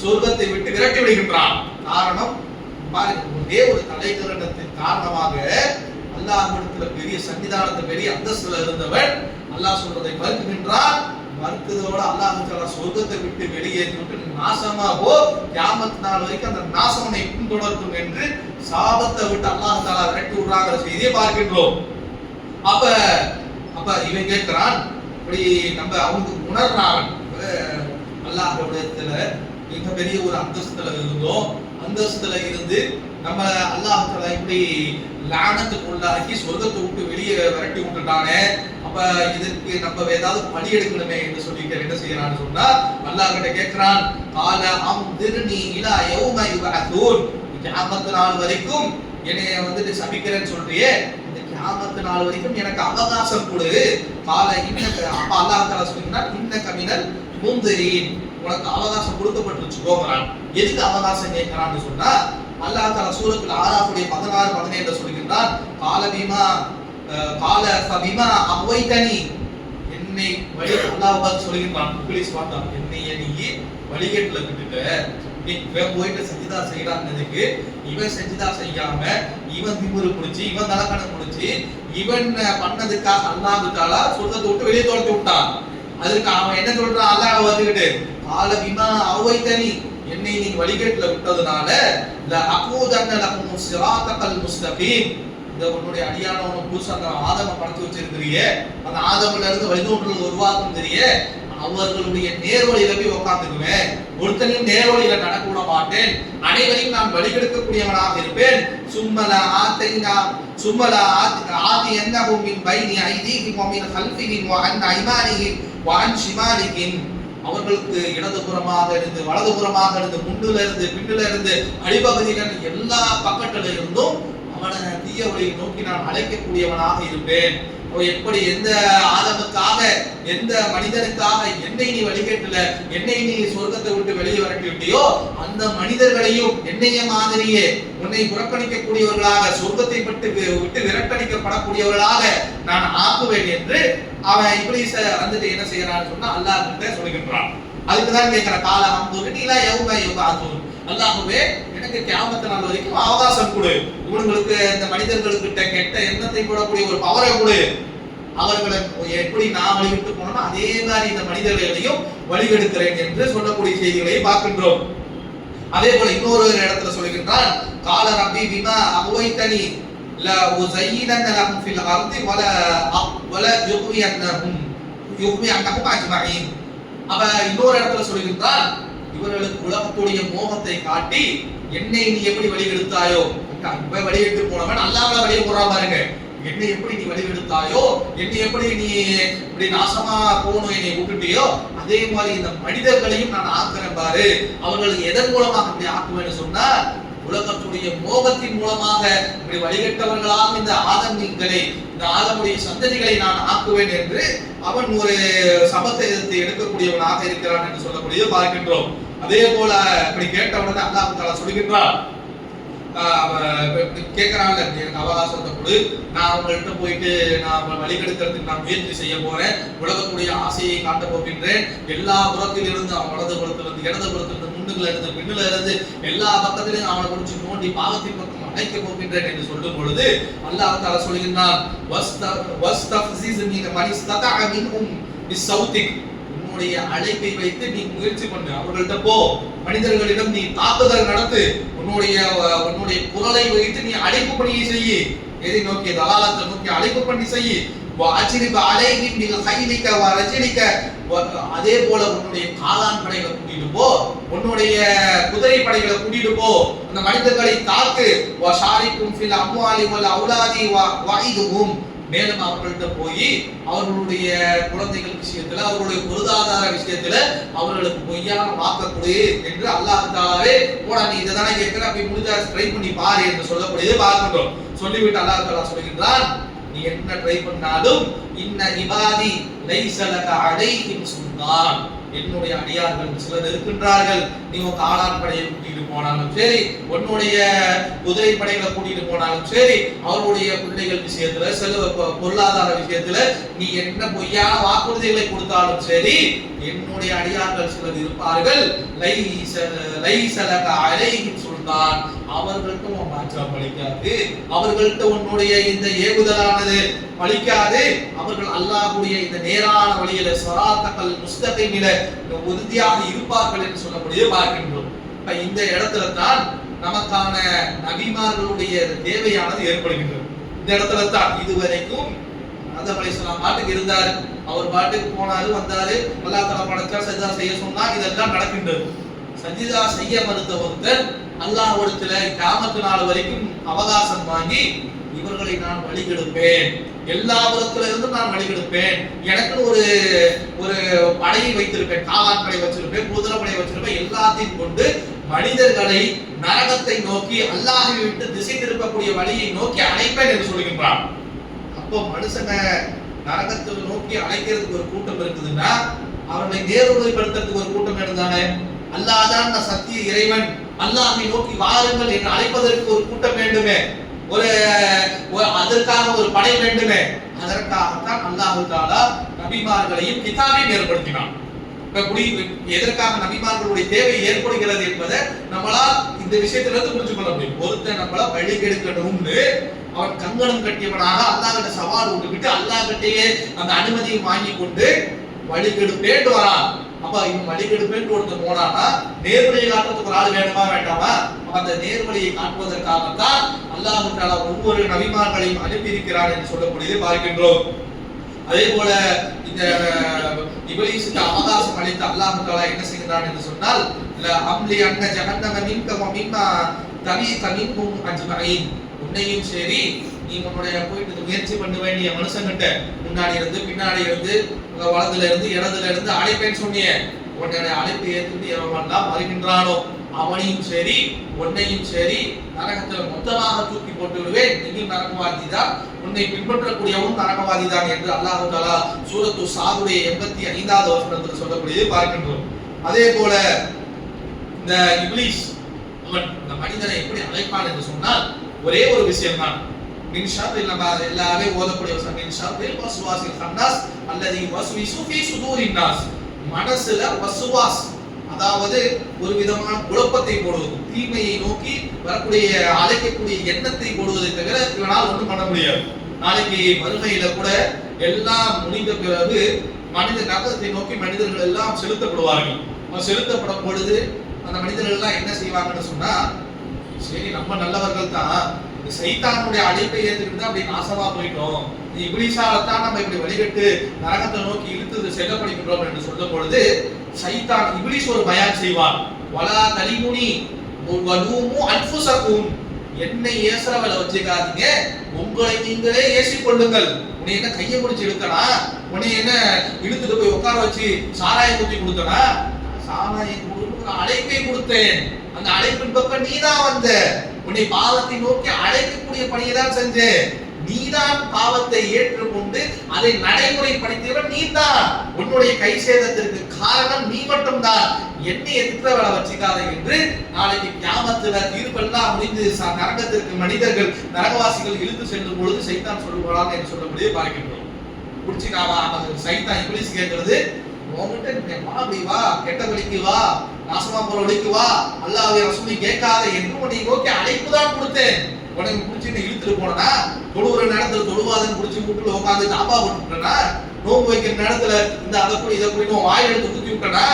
சொர்க்கத்தை விட்டு விரட்டி விடுகின்றான். காரணம் பாருங்க, ஒரே ஒரு தலைகரணத்தின் காரணமாக அல்லாஹ்விடத்துல பெரிய சன்னிதானத்தை பெரிய அந்தஸ்துல இருந்தவன் அல்லாஹ் சொல்றதை மறுக்கின்றான். மறுத்ததோட அல்லாஹ் தஆலா சொர்க்கத்தை விட்டு வெளியேற்றி விட்டு நாசமா போ, கியாமத் நாள் வரைக்கும் அந்த நாசம் உன்னை பின்தொடரும் என்று சாபத்தை விட்டு அல்லாஹ் தஆலா விரட்டி விடுறாங்கிற செய்தியை பார்க்கின்றோம். அப்ப இவன் கேட்கிறான், இப்படி நம்ம அவங்க உணர்றான் அல்லாஹ்விடத்துல மிகப்பெரிய ஒரு அந்தஸ்துல இருந்தோம், அந்தஸ்துல இருந்து நம்ம அல்லாஹ் தஆலா இப்படி லானத்துக்கு உள்ளாக்கி சொர்க்கத்தை விட்டு வெளியே விரட்டி விட்டுட்டானே, அப்ப இதற்கு நம்ம ஏதாவது பழி எடுக்கணுமே என்று சொல்லிட்டு என்ன செய்யறான்னு சொன்னா அல்லாஹ் கிட்ட கேட்கிறான், கால அம்திர்னி இலா யௌம யுபஅதூன். கியாமத் நாள் வரைக்கும் என்னைய வந்துட்டு சபிக்கிறேன்னு சொல்றியே, இந்த கியாமத் நாள் வரைக்கும் எனக்கு அவகாசம் கொடு. கால இன்னக, அப்ப அல்லாஹ் தஆலா சொல்றான், இன்னக மினல் முன்திரீன், உனக்கு அவகாசம் கொடுக்கப்பட்டுச்சு போகிறான். எதுக்கு அவகாசம் கேட்கிறான்னு சொன்னா அல்லாஹ் தஆலா சூரத்துல் ஆராஃபுடைய 16 17ல சொல்கின்றான், கால ஃபபிமா அவைதனி, என்னை வழி அல்லாஹ் சொல்கின்றான் இப்லீஸ் பார்த்தான், என்னை நீ வழிகேட்டுல விட்டுட்ட, நீ போயிட்டு சஜிதா செய்யறான்னதுக்கு இவன் சஜிதா செய்யாம இவன் திமிரு பிடிச்சி இவன் தலக்கணம் பிடிச்சி இவன் பண்ணதுக்காக அல்லாஹ் தஆலா சொர்க்கத்தை விட்டு வெளியே துரத்தி விட்டான். அதுக்கு அவன் என்ன சொல்றான், அல்லாஹ் வந்துகிட்டு கால பிமா அவைதனி, என்னை நீ வழிகேட்டுல விட்டதுனால ல அகூதன்ன லஹும் ஸிராத்தல் முஸ்தகீம், இந்த உன்னுடைய அடியானவன புதுசா அந்த ஆதம படைச்சு வச்சிருக்கிறியே, அந்த ஆதம்ல இருந்து வழிதோன்றல் உருவாக்கும் தெரியே, அவர்களுடைய நேர்வழியில போய் உட்கார்ந்துக்குவேன், ஒருத்தனையும் நேர்வழியில நடக்க விட மாட்டேன், அனைவரையும் நான் வழிகெடுக்கக்கூடியவனாக இருப்பேன். சும்மல ஆதி என்னஹும் மின் பைனி ஐதீஹிம் வ மின் கல்ஃபிஹிம் வ அன் ஐமானிஹிம் வ அன் ஷிமாலிஹிம், அவர்களுக்கு இடதுபுறமாக இருந்து வலதுபுறமாக இருந்து முன்னுல இருந்து பின்னுல இருந்து அடிப்பகுதியில இருந்து எல்லா பக்கத்துல இருந்தும் அவனை தீய வழியை நோக்கி நான் அழைக்கக்கூடியவனாக இருப்பேன். எப்படி எந்த ஆதமுக்காக எந்த மனிதனுக்காக என்னை நீ வழிகேட்டுல என்னை நீ சொர்க்கத்தை விட்டு வெளியே விரட்டி விட்டியோ, அந்த மனிதர்களையும் என்னைய மாதிரியே உன்னை புறக்கணிக்கக்கூடியவர்களாக சொர்க்கத்தை விட்டு விரட்டடிக்கப்படக்கூடியவர்களாக நான் ஆக்குவேன் என்று அவன் இப்லீஸ வந்துட்டு என்ன செய்யறான்னு சொன்னா அல்லாஹ் கிட்ட சொல்லுகின்றான். அதுக்குதான் கேட்கிற கால அம்துர்னி இலா யௌம யுபஅதூன், அல்லாஹ்வே எனக்கு கியாமத் நாள் வரைக்கும் அவகாசம் கொடு, இவங்களுக்கு இந்த மனிதர்களுக்கிட்ட கெட்ட எண்ணத்தை போடக்கூடிய ஒரு பவரை கொடு, அவர்களை எப்படி நான் வழிவிட்டு போனோம் அதே மாதிரி இந்த மனிதர்களையும் வழிகெடுக்கிறேன் என்று சொல்லக்கூடிய செய்திகளை பார்க்கின்றோம். அதே போல இன்னொரு இடத்துல சொல்லுகின்றான், கால ரப்பி பிமா அஹ்வைதனி லா உஸையினன லஹும் ஃபில் அர்தி வல யுக்மியன்னஹும் அஜ்மஈன். அப்ப இன்னொரு இடத்துல சொல்லுகின்றான், இவர்களுக்கு உலகத்துடைய மோகத்தை காட்டி என்னை நீ எப்படி வழிகெடுத்தாயோ, இப்ப வழிகெடுத்து போனவன் அல்லாஹ்வை வழியை போறான் பாருங்க, என்னை எப்படி நீ வழிகெடுத்தாயோ, என்னை எப்படி நீ இப்படி நாசமா போகணும் என்னை விட்டுட்டியோ, அதே மாதிரி இந்த மனிதர்களையும் நான் ஆக்குறேன் பாரு. அவர்களை எதன் மூலமாக இப்படி ஆக்குவேன்னு சொன்னா, உலகத்துடைய மோகத்தின் மூலமாக இப்படி வழிகட்டவர்களாக இந்த ஆதமிகளை, இந்த ஆதமுடைய சந்ததிகளை நான் ஆக்குவேன் என்று அவன் ஒரு சபத்தை எடுக்கக்கூடியவனாக இருக்கிறான் என்று சொல்லக்கூடியது பார்க்கின்றோம். அதே போல இப்படி கேட்டவுடனே அல்லாஹ் தஆலா சொல்கின்றான், கேட்கிறாங்க, எனக்கு அவகாசத்தை கொடு, நான் அவங்கள்ட்ட போயிட்டு நான் வழிகெடுக்கிறதுக்கு நான் முயற்சி செய்ய போறேன், உலகத்துடைய ஆசையை காட்ட போகின்றேன், எல்லா புறத்திலிருந்து அவன் வலது புறத்திலிருந்து இடது புறத்திலிருந்து முன்னுல இருந்து பின்னுல இருந்து எல்லா பக்கத்திலையும் அவனை குறிச்சு நோண்டி பாவத்தின் பக்கம் அழைக்க போகின்றேன் என்று சொல்லும் பொழுது அல்லாஹ் தஆலா சொல்கின்றான், உன்னுடைய அழைப்பை வைத்து நீ முயற்சி பண்ணு, அவர்கள்ட்ட போ, மனிதர்களிடம் நீ தாக்குதல் நடத்து, உன்னுடைய குரலை வைத்து நீ அழைப்பு பணியை செய்ய, எதை நோக்கி தலாலத்தை நோக்கி அழைப்பு பண்ணி செய்ய. அதே போல உன்னுடைய காலான் படைகளை கூட்டிட்டு போ, உன்னுடைய குதிரை படைகளை கூட்டிட்டு போ, அந்த மனிதர்களை தாக்கு. மேலும் அவர்கள்ட்ட போய் அவர்களுடைய குழந்தைகள் விஷயத்துல, அவர்களுடைய பொருளாதார விஷயத்துல அவர்களுக்கு பொய்யான வாக்கக்கூடு என்று அல்லாஹ் தஆலாவே போடா நீ இதை தானே கேட்கிற, அப்படி முடிஞ்சா ட்ரை பண்ணி பாரு என்று சொல்லக்கூடியது பார்க்கின்றோம். சொல்லிவிட்டு அல்லாஹ் தஆலா சொல்கின்றான், நீ என்ன ட்ரை பண்ணாலும் இன்ன இபாதி லைஸ லக அலைஹிம் சுல்தான், என்னுடைய அடியார்கள் சிலர் இருக்கின்றார்கள், நீ உன் காலான் படையை கூட்டிட்டு போனாலும் சரி, உன்னுடைய குதிரை படைகளை கூட்டிட்டு போனாலும் சரி, அவருடைய பிள்ளைகள் விஷயத்துல, செல்வ பொருளாதார விஷயத்துல நீ என்ன பொய்யான வாக்குறுதிகளை கொடுத்தாலும் சரி, என்னுடைய அடியார்கள் சிலர் இருப்பார்கள், லைஸ லக அலைஹிம் சுல்தான், அவர்கள்ட்ட உன் மாற்றம் பலிக்காது, அவர்கள்ட்ட உன்னுடைய இந்த ஏவுதலானது பலிக்காது, அவர்கள் அல்லாஹ்வுடைய இந்த நேரான வழியில ஸிராத்தல் முஸ்தகீமில உறுதியாக இருப்பார்கள் என்று சொல்லக்கூடிய பார்க்கின்றோம். இப்ப இந்த இடத்துல தான் நமக்கான நபிமார்களுடைய தேவையானது ஏற்படுகின்றது. இந்த இடத்துல தான் இதுவரைக்கும் ஆதம் அலைஹிஸ்ஸலாம் பாட்டுக்கு இருந்தாரு, அவர் பாட்டுக்கு போனாரு வந்தாரு, அல்லாஹ் தஆலா படைச்சா சஜ்தா செய்ய சொன்னா, இதெல்லாம் நடக்கின்றது. சஜ்தா செய்ய மறுத்த ஒருத்தர் அல்லாஹ்விடத்துல கியாமத் நாள் வரைக்கும் அவகாசம் வாங்கி, இவர்களை நான் வழிகெடுப்பேன், எல்லா புறத்துல இருந்தும் நான் வழிகெடுப்பேன், எனக்கு ஒரு படையை வைத்திருப்பேன், காலான் படை வச்சிருப்பேன், குதிரை படை வச்சிருப்பேன், எல்லாத்தையும் கொண்டு மனிதர்களை நரகத்தை நோக்கி அல்லாஹ்வை விட்டு திசை திருப்பக்கூடிய வழியை நோக்கி அழைப்பேன் என்று சொல்கின்றான். அப்போ மனுஷனை நரகத்தை நோக்கி அழைக்கிறதுக்கு ஒரு கூட்டம் இருக்குதுன்னா, அவர்களை நேர்வழிப்படுத்துறதுக்கு ஒரு கூட்டம் இருந்தானே, அல்லாஹ் தான் சத்திய இறைவன், அல்லாஹ்வை நோக்கி வாருங்கள் என்று அழைப்பதற்கு ஒரு கூட்டம் வேண்டுமே, அதற்காக ஒரு படை வேண்டுமே, அதற்காகத்தான் அல்லாஹ் தஆலா நபிமார்களையும் கிதாபையும் ஏற்படுத்தினான். எதற்காக நபிமார்களுடைய தேவை ஏற்படுகிறது என்பதை நம்மளால் இந்த விஷயத்திலிருந்து புரிஞ்சு கொள்ள முடியும். ஒருத்தன் நம்மள வழிகெடுக்கணும்னு அவன் கங்கணம் கட்டியவனாக அல்லாஹ் கிட்ட சவால் விட்டுவிட்டு அல்லாஹ் கிட்டயே அந்த அனுமதியை வாங்கி கொண்டு வழிகெடுப்பேன் வரான். அப்ப இவன் வழிகெடுப்பேன் ஒருத்தர் போனானா நேர்வழியை காட்டுறதுக்கு ஒரு ஆள் வேணுமா வேண்டாமா? அந்த நேர்வழியை காட்டுவதற்காகத்தான் அல்லாஹ் தஆலா ஒவ்வொரு நபிமார்களையும் அனுப்பி இருக்கிறார் என்று சொல்லக்கூடியதை பார்க்கின்றோம். அதே போல இந்த இப்லீஸுக்கு அவகாசம் அளித்த அல்லாஹ் தஆலா என்ன செய்கிறான் என்று சொன்னால், ல அம்லி அன்ன ஜஹன்னம மின்க வ மிம்மா தமீகும் அஜ்மஈன், உன்னையும் சரி நீ உன்னுடைய போயிட்டு முயற்சி பண்ண வேண்டிய மனுஷங்கிட்ட முன்னாடி இருந்து பின்னாடி இருந்து வலதுல இருந்து இடதுல இருந்து அழைப்பேன்னு சொன்னியே, உன்னுடைய அழைப்பை ஏற்றுட்டு எவன்லாம் வருகின்றானோ அவனையும் சரி உன்னையும் சரி நரகத்துல மொத்தமாக தூக்கி போட்டு விடுவேன், நீயும் நரகவாதி தான், உன்னை பின்பற்றக்கூடியவனும் நரகவாதி தான் என்று அல்லாஹ் தஆலா சூரத்து ஸாதுடைய 85வது வசனத்தில் சொல்லக்கூடியதை பார்க்கின்றோம். அதே போல இந்த இப்லீஸ் அவன் இந்த மனிதனை எப்படி அழைப்பான் என்று சொன்னால் ஒரே ஒரு விஷயம் தான், மின் ஷர்ரில், நம்ம எல்லாமே ஓதக்கூடிய வசனம், மின் ஷர்ரில் வஸ்வாஸில் கன்னாஸ் அல்லதி வஸ்விசு ஃபீ சுதூரின் நாஸ், மனசுல வஸ்வாஸ் அதாவது ஒரு விதமான குழப்பத்தை போடுவது, தீமையை நோக்கி வரக்கூடிய அழைக்கக்கூடிய எண்ணத்தை போடுவதை தவிர இவனால் ஒன்றும் பண்ண முடியாது. நாளைக்கு மறுமையில கூட எல்லாம் முடிந்த பிறகு மனித நரகத்தை நோக்கி மனிதர்கள் எல்லாம் செலுத்தப்படுவார்கள். செலுத்தப்படும் பொழுது அந்த மனிதர்கள் எல்லாம் என்ன செய்வாங்கன்னு சொன்னா, சரி நம்ம நல்லவர்கள் தான், சைத்தானுடைய அழைப்பை ஏற்றுக்கிட்டு தான் அப்படி நாசமா போயிட்டோம், இப்லீஸாலத்தான் நம்ம இப்படி வழிகட்டு நரகத்தை நோக்கி இழுத்து செல்லப்படுகின்றோம் என்று சொல்லும் பொழுது சைத்தான் இப்லீஸ் ஒரு பயான் செய்வான், வலா தலிமுனி வலூமு அன்ஃபுஸகும், என்னை ஏசரவல வச்சுக்காதீங்க, உங்களை நீங்களே ஏசிக் கொள்ளுங்கள். உன்னை என்ன கையை பிடிச்சி இழுத்தனா? உன்னை என்ன இழுத்துட்டு போய் உட்கார வச்சு சாராயம் ஊற்றி கொடுத்தனா? சாராயம் கொடுத்து அழைப்பை கொடுத்தேன். அந்த அழைப்பின் பக்கம் நீதான் வந்த. உன்னை பாவத்தை நோக்கி அழைக்கக்கூடிய பணியை தான் செஞ்ச. நீதான் பாவத்தை ஏற்றுக்கொண்டு அதை நடைமுறைப்படுத்தியவன் நீதான். உன்னுடைய கை சேதத்திற்கு காரணம் நீ மட்டும்தான். என்னை எதிர்த்த வேலை வச்சுக்காத என்று நாளைக்கு கியாமத்துல தீர்ப்பெல்லாம் முடிந்து நரகத்திற்கு மனிதர்கள் நரகவாசிகள் இழுத்து செல்லும் பொழுது சைத்தான் சொல்லுவான் என்று சொல்லக்கூடிய பார்க்கின்றோம். குடிச்சு சைத்தான் இங்கிலீஷ் கேட்கறது, அப்படி வா, கெட்ட வழிக்கு வா, நாசமா போற வழிக்கு வா, அல்லாஹ்வை ரசூலை கேட்காத என்று உன்னை நோக்கி அழைப்பு தான் கொடுத்தேன். உனக்கு குடிச்சு இழுத்துட்டு போனா, தொழுவுற நேரத்துல தொழுவாதன்னு குடிச்சு வீட்டுல உட்காந்து தாப்பா போட்டுட்டா, நோம்பு வைக்கிற நேரத்துல இந்த அதை கூட இதை கூட வாய் எடுத்து குத்தி விட்டனா,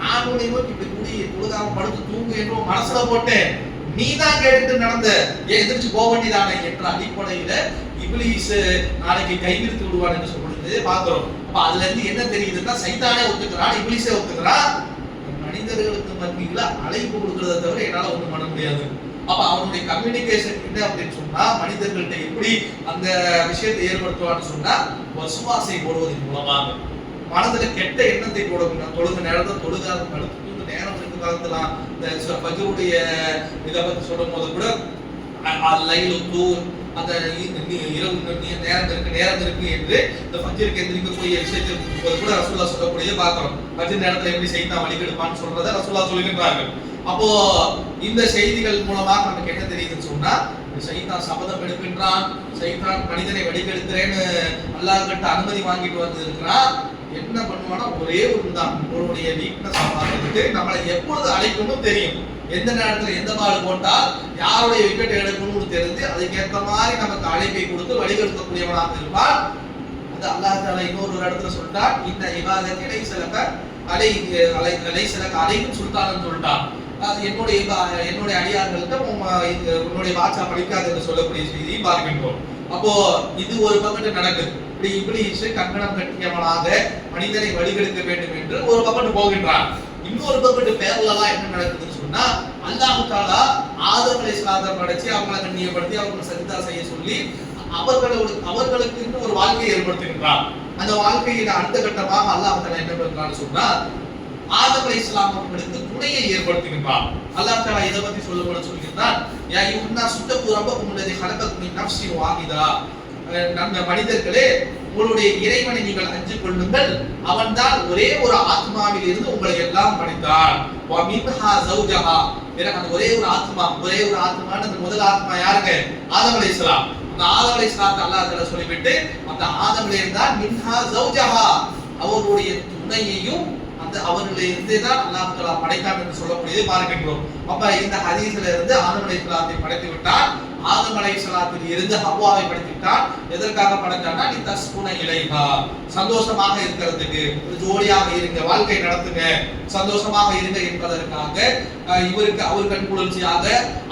நான் உன்னை நோக்கி இப்படி குடி தொழுகாம படுத்து தூங்கு என்று மனசுல போட்டேன். நீ தான் கேட்டுட்டு நடந்த, ஏன் எதிர்த்து போக வேண்டியதானே என்ற அடிப்படையில இப்லீஸ் நாளைக்கு கைவிரித்து விடுவான் என்று சொல்றது பாக்குறோம். அப்ப அதுல இருந்து என்ன தெரியுதுன்னா, சைத்தானே ஒத்துக்கிறான், இப்லீஸே ஒத்துக்கிறான். மனிதர்களுக்கு மத்தியில அழைப்பு கொடுக்கறத தவிர என்னால ஒண்ணும் பண்ண முடியாது. அப்ப அவனுடைய கம்யூனிகேஷன் என்ன அப்படின்னு சொன்னா, மனிதர்கள்ட்ட எப்படி அந்த விஷயத்தை ஏற்படுத்துவான்னு சொன்னா, வசுவாசை போடுவதன் மூலமாக மனதுல கெட்ட எண்ணத்தை போடணும். தொழுக நேரத்தை தொழுகாத படுத்து நேரம் இருக்கு காலத்துலாம் இந்த பஜ்ருடைய இதை பத்தி சொல்லும் போது கூட அந்த இரவு நேரம் இருக்கு என்று இந்த ஃபஜ்ருக்கு எந்திரிக்கக்கூடிய விஷயத்தை கூட ரசூலுல்லாஹ் சொல்லக்கூடிய பார்க்கிறோம். ஃபஜ்ர் நேரத்துல எப்படி சைத்தான் வழிகெடுப்பான்னு சொல்றதை ரசூலுல்லாஹ் சொல்லியிருக்கிறார்கள். அப்போ இந்த செய்திகள் மூலமாக நமக்கு என்ன தெரியுதுன்னு சொன்னா, சைத்தான் சபதம் எடுக்கின்றான், சைத்தான் மனிதனை வழிகெடுக்கிறேன்னு அல்லாஹ் கிட்ட அனுமதி வாங்கிட்டு வந்து இருக்கிறான். என்ன பண்ணுவானா, ஒரே ஒன்றுதான், உங்களுடைய வீக்னஸ் பார்த்துட்டு நம்மளை எப்பொழுது அழைக்கணும் தெரியும், எந்த நேரத்துல எந்த பால் போட்டால் யாருடைய விக்கெட் எடுக்கணும்னு தெரிஞ்சு அதுக்கேற்ற மாதிரி நமக்கு அழைப்பை கொடுத்து வழிகெடுக்கக்கூடியவனாக இருப்பான். அது அல்லாஹ் தஆலா இன்னொரு இடத்துல சொல்லிட்டான், இந்த இபாதத்தை அலைக்கும் சுல்தான்னு சொல்லிட்டான். அது என்னுடைய அடியார்களுக்கு உன்னுடைய வாட்சா படிக்காது என்று சொல்லக்கூடிய செய்தியை பார்க்கின்றோம். அப்போ இது ஒரு பக்கத்து நடக்குது. இப்படி இப்லீஸ் கங்கணம் கட்டியவனாக மனிதனை வழிகெடுக்க வேண்டும் என்று ஒரு பக்கத்து போகின்றான். இன்னொரு பக்கத்து பேரலாம் என்ன நடக்குதுன்னு சொன்னா, அல்லாஹ் தஆலா ஆதம் அலைஹிஸ்ஸலாத்தை படைச்சு அவங்களை கண்ணியப்படுத்தி அவங்களை சஜ்தா செய்ய சொல்லி அவர்களுக்கு ஒரு வாழ்க்கையை ஏற்படுத்துகின்றான். அந்த வாழ்க்கையின் அடுத்த கட்டமாக அல்லாஹ் தஆலா என்ன பண்றான்னு சொன்னா, ஆதம் அலைஹிஸ்ஸலாம் அவர்களுக்கு துணையை ஏற்படுத்துகின்றான். அல்லாஹ் தஆலா இதை பத்தி சொல்லுகிறான், யா அய்யுஹன்னாஸ் தகு ரப்பக்கும் அல்லதி ஹலகக்கும் மின் நஃப்ஸின் வாஹிதா. நம்ம மனிதர்களே, உங்களுடைய இறைவனை நீங்கள் அஞ்சு கொள்ளுங்கள், அவன்தான் ஒரே ஒரு ஆத்மாவில் இருந்து உங்களை எல்லாம் படைத்தான். வ மின்ஹா ஜௌஜஹா, அந்த ஒரே ஒரு ஆத்மா அந்த முதல் ஆத்மா யாருங்க? ஆதம் அலைஹிஸ்ஸலாம். அந்த ஆதம் அலைஹிஸ்ஸலாத்தை அல்லாஹ் தஆலா சொல்லிவிட்டு, அந்த ஆதம்ல இருந்தால் மின்ஹா ஜௌஜஹா, அவருடைய துணையையும் அந்த அவர்களை இருந்தே தான் அல்லாஹ் தஆலா படைத்தான் என்று சொல்லக்கூடியதை பார்க்கின்றோம். அப்ப இந்த ஹதீஸ்ல இருந்து ஆதம் அலைஹிஸ்ஸலாத்தை படைத்து விட்டான். ஆதம் அலைஹிஸ்ஸலாத்தில் இருந்து ஹவ்வாவை படைத்துட்டான். எதற்காக படைத்தான்னா, நீ தஸ்குன இலைஹா, சந்தோஷமாக இருக்கிறதுக்கு, ஜோடியாக இருங்க, வாழ்க்கை நடத்துங்க, சந்தோஷமாக இருங்க என்பதற்காக, இவருக்கு அவர் கண்குளிர்ச்சியாக,